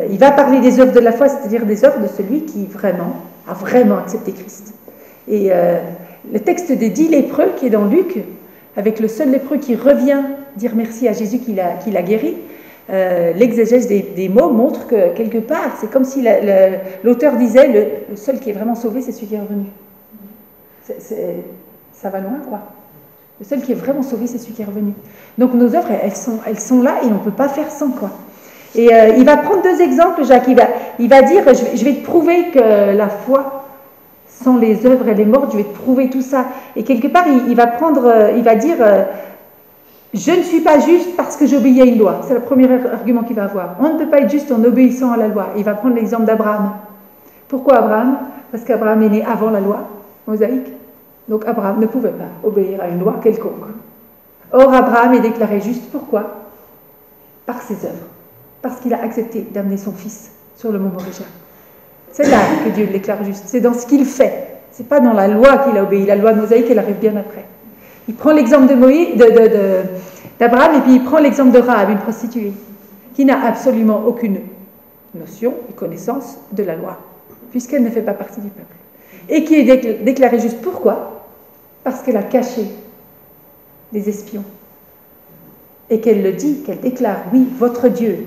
Il va parler des œuvres de la foi, c'est-à-dire des œuvres de celui qui a vraiment accepté Christ. Et le texte des 10 lépreux qui est dans Luc, avec le seul lépreux qui revient dire merci à Jésus qui l'a guéri, l'exégèse des mots montre que quelque part, c'est comme si l'auteur disait le seul qui est vraiment sauvé, c'est celui qui est revenu. Ça va loin, quoi. Le seul qui est vraiment sauvé, c'est celui qui est revenu. Donc nos œuvres, elles sont là et on ne peut pas faire sans, quoi. Et il va prendre 2 exemples, Jacques. Il va dire, je vais te prouver que la foi sans les œuvres, elle est morte, je vais te prouver tout ça. Et quelque part, il va dire, je ne suis pas juste parce que j'obéis à une loi. C'est le premier argument qu'il va avoir. On ne peut pas être juste en obéissant à la loi. Il va prendre l'exemple d'Abraham. Pourquoi Abraham? Parce qu'Abraham est né avant la loi mosaïque. Donc Abraham ne pouvait pas obéir à une loi quelconque. Or, Abraham est déclaré juste. Pourquoi? Par ses œuvres. Parce qu'il a accepté d'amener son fils sur le mont Moriah. C'est là que Dieu le déclare juste. C'est dans ce qu'il fait. Ce n'est pas dans la loi qu'il a obéi. La loi mosaïque, elle arrive bien après. Il prend l'exemple d'Abraham et puis il prend l'exemple de Rahab, une prostituée, qui n'a absolument aucune notion et connaissance de la loi, puisqu'elle ne fait pas partie du peuple. Et qui est déclarée juste. Pourquoi? Parce qu'elle a caché des espions. Et qu'elle le dit, qu'elle déclare, oui, votre Dieu,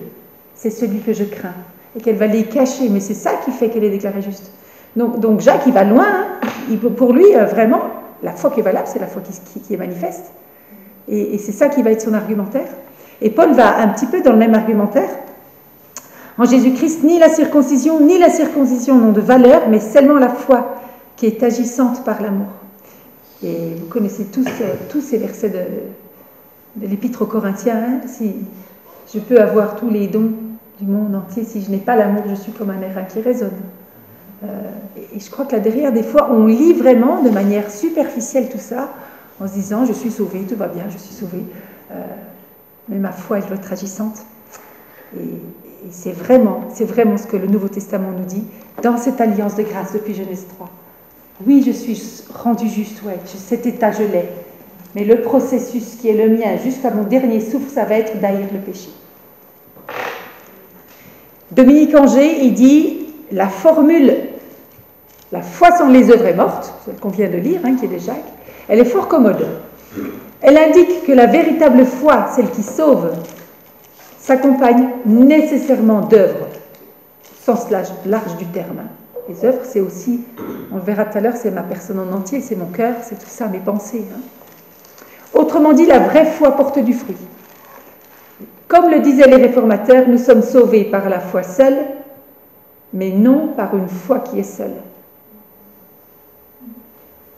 c'est celui que je crains. et qu'elle va les cacher. Mais c'est ça qui fait qu'elle est déclarée juste. Donc Jacques, il va loin. Hein. Pour lui, vraiment, la foi qui est valable, c'est la foi qui est manifeste. Et c'est ça qui va être son argumentaire. Et Paul va un petit peu dans le même argumentaire. En Jésus-Christ, ni la circoncision n'ont de valeur, mais seulement la foi qui est agissante par l'amour. Et vous connaissez tous ces versets de l'Épître aux Corinthiens. Hein. Si je peux avoir tous les dons du monde entier, si je n'ai pas l'amour, je suis comme un airain qui résonne. Et je crois que là derrière, des fois, on lit vraiment de manière superficielle tout ça, en se disant, je suis sauvé, tout va bien, je suis sauvé. Mais ma foi, elle doit être agissante. Et c'est vraiment ce que le Nouveau Testament nous dit dans cette alliance de grâce depuis Genèse 3. Oui, je suis rendu juste, ouais, cet état je l'ai. Mais le processus qui est le mien jusqu'à mon dernier souffle, ça va être d'haïr le péché. Dominique Angers, il dit, la formule « la foi sans les œuvres est morte », celle qu'on vient de lire, hein, qui est de Jacques, elle est fort commode. Elle indique que la véritable foi, celle qui sauve, s'accompagne nécessairement d'œuvres, au sens large du terme. Les œuvres, c'est aussi, on le verra tout à l'heure, c'est ma personne en entier, c'est mon cœur, c'est tout ça, mes pensées. Hein. Autrement dit, la vraie foi porte du fruit. Comme le disaient les réformateurs, nous sommes sauvés par la foi seule, mais non par une foi qui est seule.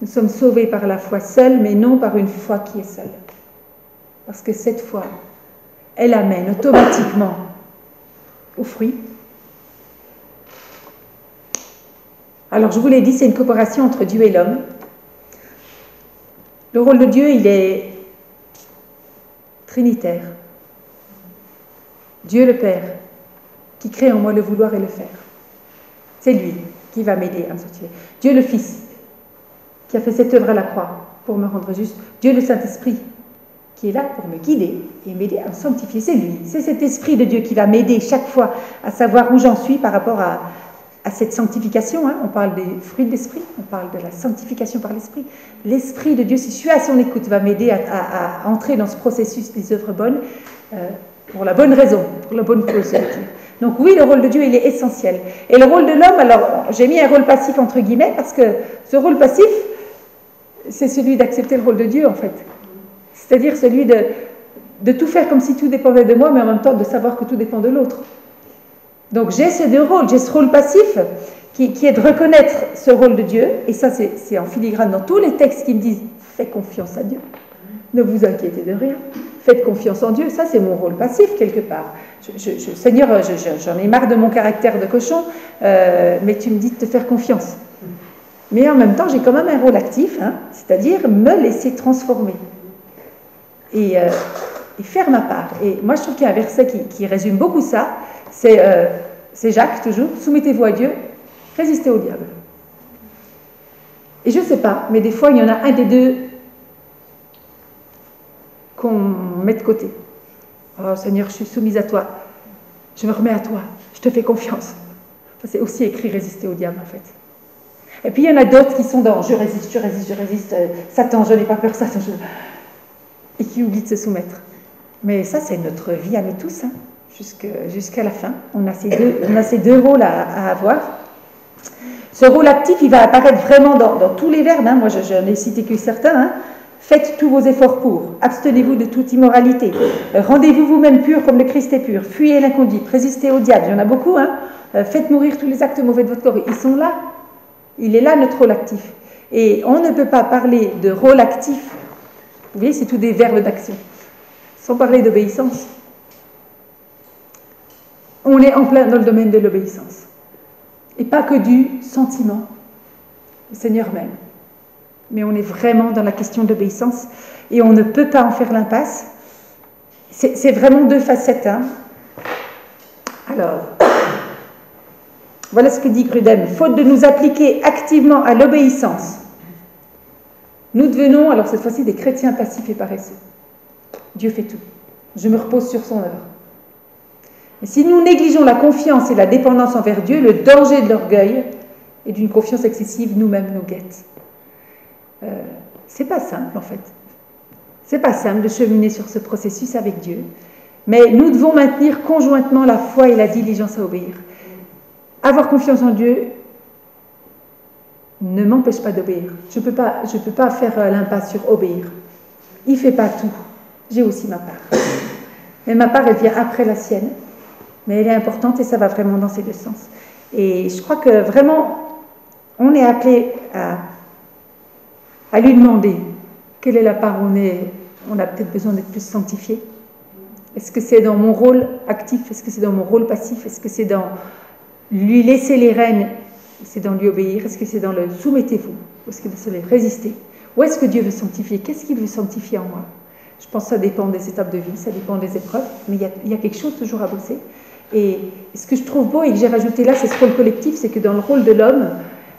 Nous sommes sauvés par la foi seule, mais non par une foi qui est seule. Parce que cette foi, elle amène automatiquement au fruit. Alors, je vous l'ai dit, c'est une coopération entre Dieu et l'homme. Le rôle de Dieu, il est trinitaire. Dieu le Père, qui crée en moi le vouloir et le faire. C'est lui qui va m'aider à me sortir. Dieu le Fils, qui a fait cette œuvre à la croix pour me rendre juste. Dieu le Saint-Esprit, qui est là pour me guider et m'aider à me sanctifier. C'est lui, c'est cet Esprit de Dieu qui va m'aider chaque fois à savoir où j'en suis par rapport à cette sanctification. Hein. On parle des fruits de l'Esprit, on parle de la sanctification par l'Esprit. L'Esprit de Dieu, si je suis à son écoute, va m'aider à entrer dans ce processus des œuvres bonnes pour la bonne raison, pour la bonne cause. Donc oui, le rôle de Dieu, il est essentiel. Et le rôle de l'homme, alors j'ai mis un rôle passif entre guillemets, parce que ce rôle passif, c'est celui d'accepter le rôle de Dieu en fait. C'est-à-dire celui de tout faire comme si tout dépendait de moi, mais en même temps de savoir que tout dépend de l'autre. Donc j'ai ces deux rôles. J'ai ce rôle passif qui est de reconnaître ce rôle de Dieu, et ça c'est en filigrane dans tous les textes qui me disent « faites confiance à Dieu, ne vous inquiétez de rien, faites confiance en Dieu ». Ça c'est mon rôle passif quelque part. Seigneur, j'en ai marre de mon caractère de cochon, mais tu me dis de te faire confiance. Mais en même temps, j'ai quand même un rôle actif, hein, c'est-à-dire me laisser transformer et faire ma part. Et moi, je trouve qu'il y a un verset qui résume beaucoup ça, c'est Jacques, toujours, « Soumettez-vous à Dieu, résistez au diable ». Et je ne sais pas, mais des fois, il y en a un des deux qu'on met de côté. « Oh Seigneur, je suis soumise à toi, je me remets à toi, je te fais confiance ». C'est aussi écrit « résister au diable » en fait. Et puis il y en a d'autres qui sont dans « je résiste, Satan, je n'ai pas peur, Satan, et qui oublient de se soumettre. Mais ça, c'est notre vie à nous tous, hein, jusqu'à la fin. On a ces deux rôles à avoir. Ce rôle actif, il va apparaître vraiment dans tous les verbes. Hein. Moi, je n'ai cité que certains. Hein. Faites tous vos efforts pour. Abstenez-vous de toute immoralité. Rendez-vous vous-même pur comme le Christ est pur. Fuyez l'inconduite. Résistez au diable. Il y en a beaucoup. Hein. Faites mourir tous les actes mauvais de votre corps. Ils sont là. Il est là notre rôle actif. Et on ne peut pas parler de rôle actif. Vous voyez, c'est tous des verbes d'action. Sans parler d'obéissance. On est en plein dans le domaine de l'obéissance. Et pas que du sentiment. Le Seigneur m'aime. Mais on est vraiment dans la question d'obéissance. Et on ne peut pas en faire l'impasse. C'est vraiment deux facettes. Hein. Alors, voilà ce que dit Grudem. Faute de nous appliquer activement à l'obéissance, nous devenons, alors cette fois-ci, des chrétiens passifs et paresseux. Dieu fait tout. Je me repose sur son œuvre. Et si nous négligeons la confiance et la dépendance envers Dieu, le danger de l'orgueil et d'une confiance excessive nous-mêmes nous guette. C'est pas simple, en fait. C'est pas simple de cheminer sur ce processus avec Dieu. Mais nous devons maintenir conjointement la foi et la diligence à obéir. avoir confiance en Dieu ne m'empêche pas d'obéir. Je peux pas faire l'impasse sur obéir. Il ne fait pas tout. J'ai aussi ma part. Mais ma part, elle vient après la sienne. Mais elle est importante et ça va vraiment dans ces deux sens. Et je crois que vraiment, on est appelé à lui demander quelle est la part où on a peut-être besoin d'être plus sanctifié. Est-ce que c'est dans mon rôle actif? Est-ce que c'est dans mon rôle passif? Est-ce que c'est dans lui laisser les rênes? C'est dans lui obéir? Est-ce que c'est dans le soumettez-vous? Ou est-ce que c'est le résister? Où est-ce que Dieu veut sanctifier? Qu'est-ce qu'il veut sanctifier en moi? Je pense que ça dépend des étapes de vie, ça dépend des épreuves, mais il y a quelque chose toujours à bosser. Et ce que je trouve beau et que j'ai rajouté là, c'est ce rôle collectif, c'est que dans le rôle de l'homme,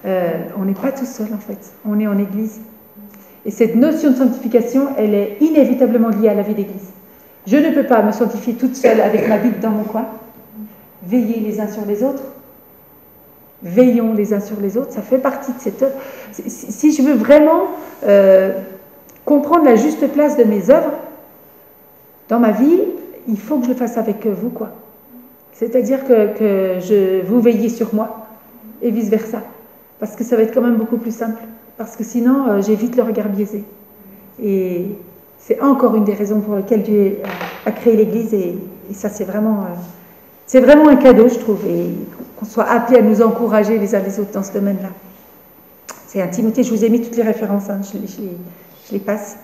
on n'est pas tout seul en fait, on est en Église. Et cette notion de sanctification, elle est inévitablement liée à la vie d'Église. Je ne peux pas me sanctifier toute seule avec ma Bible dans mon coin. Veillez les uns sur les autres. Veillons les uns sur les autres, ça fait partie de cette œuvre. Si je veux vraiment comprendre la juste place de mes œuvres dans ma vie, il faut que je le fasse avec vous, quoi. C'est-à-dire que vous veillez sur moi et vice-versa. Parce que ça va être quand même beaucoup plus simple. Parce que sinon, j'ai vite le regard biaisé. Et c'est encore une des raisons pour lesquelles Dieu a créé l'Église. Et ça, c'est vraiment un cadeau, je trouve. Et qu'on soit appelés à nous encourager les uns les autres dans ce domaine-là. C'est un Timothée, je vous ai mis toutes les références, hein, je les passe.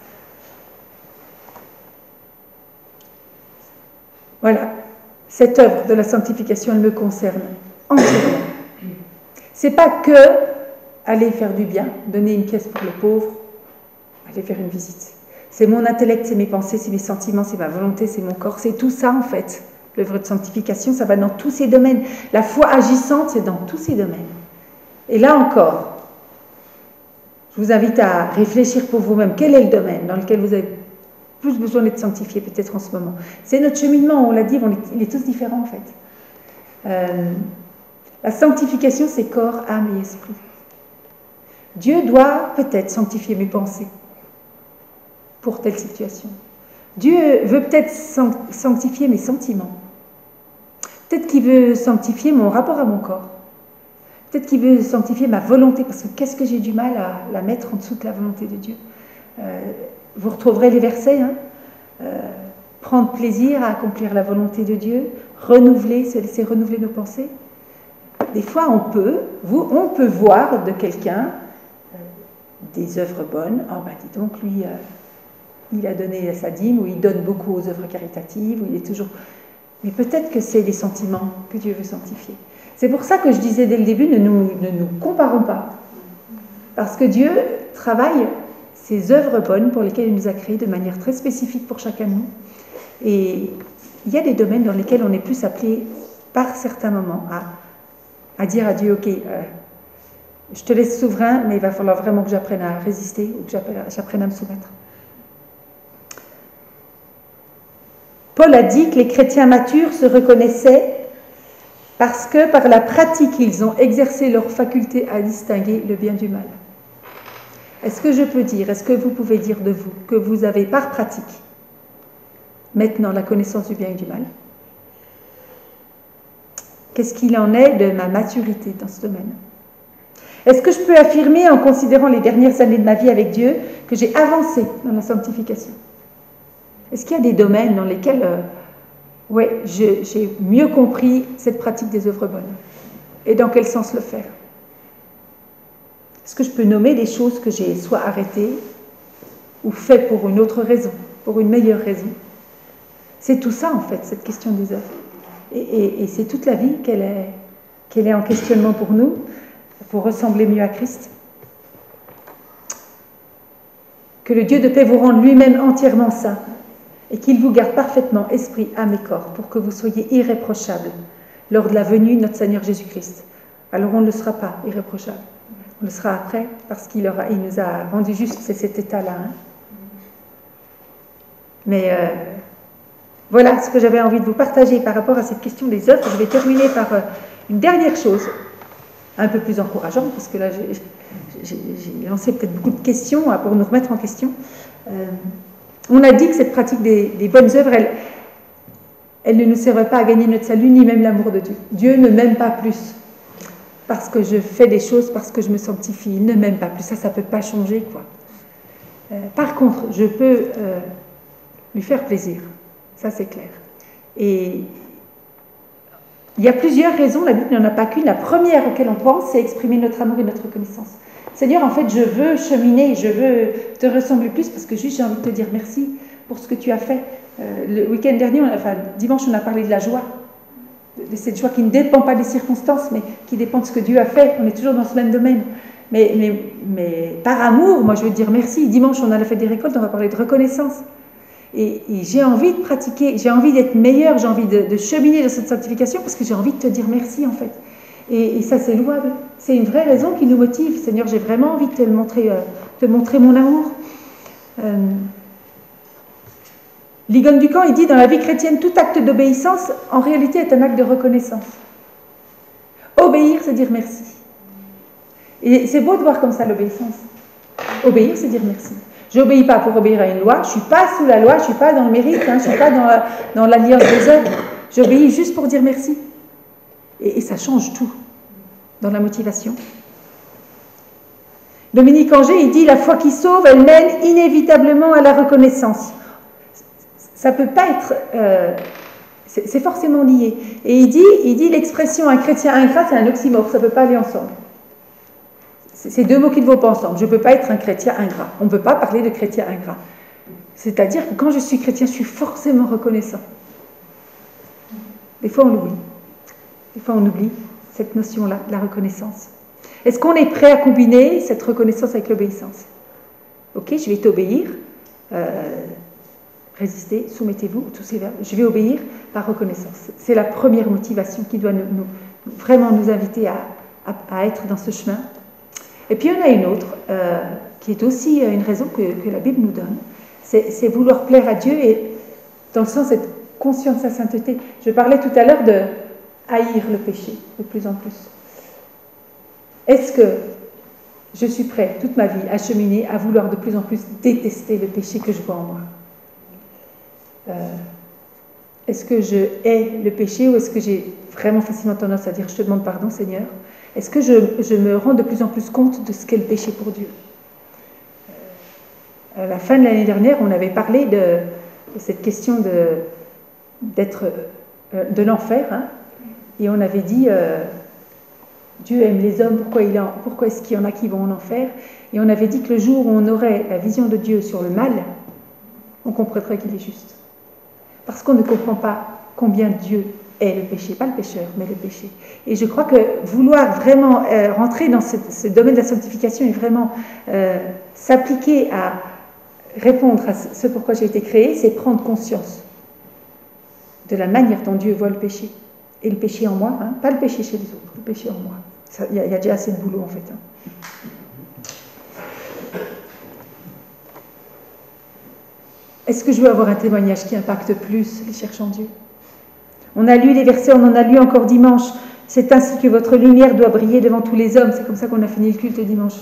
Voilà. Cette œuvre de la sanctification, elle me concerne entièrement. C'est pas que aller faire du bien, donner une pièce pour les pauvres, aller faire une visite. C'est mon intellect, c'est mes pensées, c'est mes sentiments, c'est ma volonté, c'est mon corps, c'est tout ça en fait. L'œuvre de sanctification, ça va dans tous ces domaines. La foi agissante, c'est dans tous ces domaines. Et là encore, je vous invite à réfléchir pour vous-même. Quel est le domaine dans lequel vous avez plus besoin d'être sanctifié peut-être en ce moment? C'est notre cheminement, on l'a dit, il est tous différents en fait. La sanctification, c'est corps, âme et esprit. Dieu doit peut-être sanctifier mes pensées pour telle situation. Dieu veut peut-être sanctifier mes sentiments. Peut-être qu'il veut sanctifier mon rapport à mon corps. Peut-être qu'il veut sanctifier ma volonté, parce que qu'est-ce que j'ai du mal à la mettre en dessous de la volonté de Dieu. Vous retrouverez les versets, hein. Prendre plaisir à accomplir la volonté de Dieu, renouveler, se laisser renouveler nos pensées. Des fois, on peut voir de quelqu'un des œuvres bonnes. Oh, bah dis donc, lui, il a donné sa dîme, ou il donne beaucoup aux œuvres caritatives, ou il est toujours... Mais peut-être que c'est les sentiments que Dieu veut sanctifier. C'est pour ça que je disais dès le début, ne nous comparons pas. Parce que Dieu travaille ces œuvres bonnes pour lesquelles il nous a créés de manière très spécifique pour chacun de nous. Et il y a des domaines dans lesquels on est plus appelé par certains moments à dire à Dieu, ok, je te laisse souverain, mais il va falloir vraiment que j'apprenne à résister ou que j'apprenne à me soumettre. Paul a dit que les chrétiens matures se reconnaissaient parce que par la pratique, ils ont exercé leur faculté à distinguer le bien du mal. Est-ce que je peux dire, est-ce que vous pouvez dire de vous que vous avez par pratique maintenant la connaissance du bien et du mal? Qu'est-ce qu'il en est de ma maturité dans ce domaine? Est-ce que je peux affirmer, en considérant les dernières années de ma vie avec Dieu, que j'ai avancé dans la sanctification? Est-ce qu'il y a des domaines dans lesquels j'ai mieux compris cette pratique des œuvres bonnes? Et dans quel sens le faire? Est-ce que je peux nommer des choses que j'ai soit arrêtées ou fait pour une autre raison, pour une meilleure raison? C'est tout ça, en fait, cette question des œuvres. Et c'est toute la vie qu'elle est en questionnement pour nous, pour ressembler mieux à Christ. Que le Dieu de paix vous rende lui-même entièrement saint et qu'il vous garde parfaitement esprit, âme et corps pour que vous soyez irréprochables lors de la venue de notre Seigneur Jésus-Christ. Alors on ne le sera pas irréprochable. On le sera après parce qu'il nous a rendu juste, c'est cet état-là. Hein. Mais voilà ce que j'avais envie de vous partager par rapport à cette question des œuvres. Je vais terminer par une dernière chose, un peu plus encourageante, parce que là j'ai lancé peut-être beaucoup de questions pour nous remettre en question. On a dit que cette pratique des bonnes œuvres, elle ne nous servait pas à gagner notre salut, ni même l'amour de Dieu. Dieu ne m'aime pas plus parce que je fais des choses, parce que je me sanctifie. Il ne m'aime pas plus. Ça ne peut pas changer, quoi. Par contre, je peux lui faire plaisir. Ça, c'est clair. Et il y a plusieurs raisons. La Bible n'en a pas qu'une. La première auquel on pense, c'est exprimer notre amour et notre reconnaissance. Seigneur, en fait, je veux cheminer, je veux te ressembler plus parce que juste j'ai envie de te dire merci pour ce que tu as fait. Le week-end dernier, dimanche, on a parlé de la joie. De cette joie qui ne dépend pas des circonstances, mais qui dépend de ce que Dieu a fait. On est toujours dans ce même domaine. Mais par amour, moi, je veux dire merci. Dimanche, on a la fête des récoltes, on va parler de reconnaissance. Et j'ai envie de pratiquer, j'ai envie d'être meilleure, j'ai envie de cheminer dans cette sanctification parce que j'ai envie de te dire merci, en fait. Et ça, c'est louable. C'est une vraie raison qui nous motive. Seigneur, j'ai vraiment envie de te montrer mon amour. Ligon Ducamp, il dit, dans la vie chrétienne, tout acte d'obéissance, en réalité, est un acte de reconnaissance. Obéir, c'est dire merci. Et c'est beau de voir comme ça l'obéissance. Obéir, c'est dire merci. Je n'obéis pas pour obéir à une loi, je ne suis pas sous la loi, je ne suis pas dans le mérite, je ne suis pas dans l'alliance des œuvres. J'obéis juste pour dire merci. Et ça change tout dans la motivation. Dominique Angers, il dit, la foi qui sauve, elle mène inévitablement à la reconnaissance. Ça ne peut pas être... c'est forcément lié. Et il dit l'expression un chrétien ingrat, c'est un oxymore, ça ne peut pas aller ensemble. C'est deux mots qui ne vont pas ensemble. Je ne peux pas être un chrétien ingrat. On ne peut pas parler de chrétien ingrat. C'est-à-dire que quand je suis chrétien, je suis forcément reconnaissant. Des fois, on l'oublie. Des fois, on oublie cette notion-là, de la reconnaissance. Est-ce qu'on est prêt à combiner cette reconnaissance avec l'obéissance? Ok, je vais t'obéir. Résistez, soumettez-vous, tous ces verbes. Je vais obéir par reconnaissance. C'est la première motivation qui doit vraiment nous inviter à être dans ce chemin. Et puis il y en a une autre, qui est aussi une raison que la Bible nous donne. C'est vouloir plaire à Dieu et dans le sens d'être conscient de sa sainteté. Je parlais tout à l'heure de haïr le péché de plus en plus. Est-ce que je suis prêt toute ma vie à cheminer, à vouloir de plus en plus détester le péché que je vois en moi? Est-ce que je hais le péché ou est-ce que j'ai vraiment facilement tendance à dire je te demande pardon Seigneur? Est-ce que je me rends de plus en plus compte de ce qu'est le péché pour Dieu? À la fin de l'année dernière, on avait parlé de cette question de l'enfer, hein, et on avait dit Dieu aime les hommes, pourquoi est-ce qu'il y en a qui vont en enfer? Et on avait dit que le jour où on aurait la vision de Dieu sur le mal, on comprendrait qu'il est juste. Parce qu'on ne comprend pas combien Dieu est le péché, pas le pécheur, mais le péché. Et je crois que vouloir vraiment rentrer dans ce domaine de la sanctification et vraiment s'appliquer à répondre à ce pourquoi j'ai été créé, c'est prendre conscience de la manière dont Dieu voit le péché. Et le péché en moi, hein, pas le péché chez les autres, le péché en moi. Il y a déjà assez de boulot en fait. Hein. Est-ce que je veux avoir un témoignage qui impacte plus les cherchants Dieu? On a lu les versets, on en a lu encore dimanche. C'est ainsi que votre lumière doit briller devant tous les hommes. C'est comme ça qu'on a fini le culte dimanche.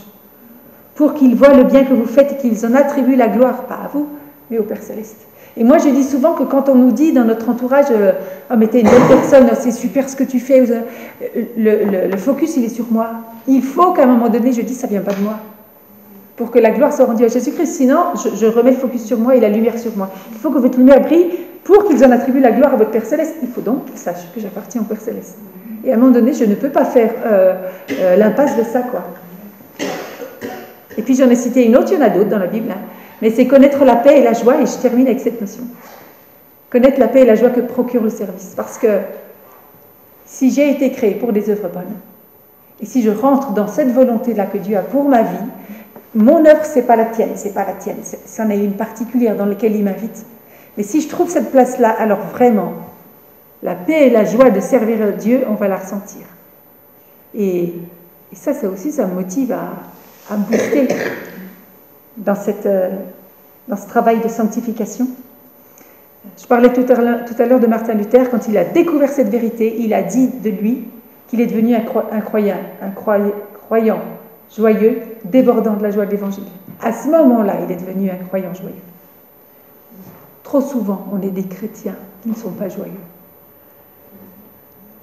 Pour qu'ils voient le bien que vous faites et qu'ils en attribuent la gloire, pas à vous, mais au Père Céleste. Et moi, je dis souvent que quand on nous dit dans notre entourage « Oh, mais t'es une bonne personne, c'est super ce que tu fais », le focus, il est sur moi. Il faut qu'à un moment donné, je dise « Ça ne vient pas de moi ». Pour que la gloire soit rendue à Jésus-Christ. Sinon, je remets le focus sur moi et la lumière sur moi. Il faut que votre lumière brille pour qu'ils en attribuent la gloire à votre Père Céleste. Il faut donc qu'ils sachent que j'appartiens au Père Céleste. Et à un moment donné, je ne peux pas faire l'impasse de ça, quoi. Et puis j'en ai cité une autre, il y en a d'autres dans la Bible, hein. Mais c'est connaître la paix et la joie, et je termine avec cette notion. Connaître la paix et la joie que procure le service. Parce que si j'ai été créé pour des œuvres bonnes, et si je rentre dans cette volonté-là que Dieu a pour ma vie, mon œuvre, c'est pas la tienne, c'en est une particulière dans laquelle il m'invite. Mais si je trouve cette place-là, alors vraiment, la paix et la joie de servir Dieu, on va la ressentir. Et ça aussi, ça me motive à me booster dans ce travail de sanctification. Je parlais tout à l'heure de Martin Luther. Quand il a découvert cette vérité, il a dit de lui qu'il est devenu un croyant joyeux, débordant de la joie de l'Évangile. À ce moment-là, il est devenu un croyant joyeux. Trop souvent, on est des chrétiens qui ne sont pas joyeux.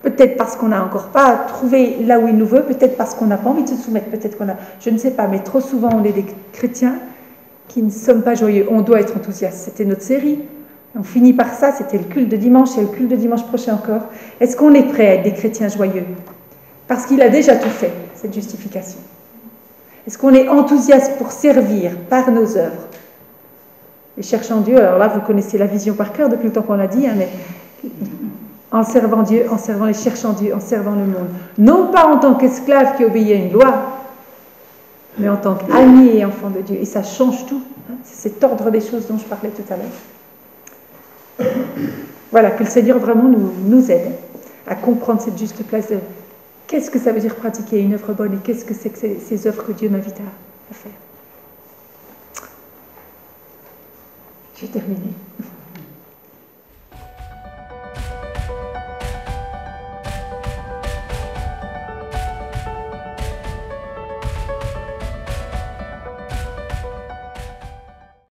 Peut-être parce qu'on n'a encore pas trouvé là où il nous veut, peut-être parce qu'on n'a pas envie de se soumettre, peut-être qu'on a, je ne sais pas, mais trop souvent on est des chrétiens qui ne sommes pas joyeux. On doit être enthousiaste. C'était notre série. On finit par ça, c'était le culte de dimanche et le culte de dimanche prochain encore. Est-ce qu'on est prêt à être des chrétiens joyeux? Parce qu'il a déjà tout fait, cette justification. Est-ce qu'on est enthousiaste pour servir par nos œuvres? Et cherchant Dieu, alors là, vous connaissez la vision par cœur depuis le temps qu'on l'a dit, hein, mais en servant Dieu, en servant et cherchant Dieu, en servant le monde. Non pas en tant qu'esclave qui obéit à une loi, mais en tant qu'ami et enfant de Dieu. Et ça change tout. Hein. C'est cet ordre des choses dont je parlais tout à l'heure. Voilà, que le Seigneur vraiment nous aide à comprendre cette juste place de qu'est-ce que ça veut dire pratiquer une œuvre bonne et qu'est-ce que c'est que ces œuvres que Dieu m'invite à faire. J'ai terminé.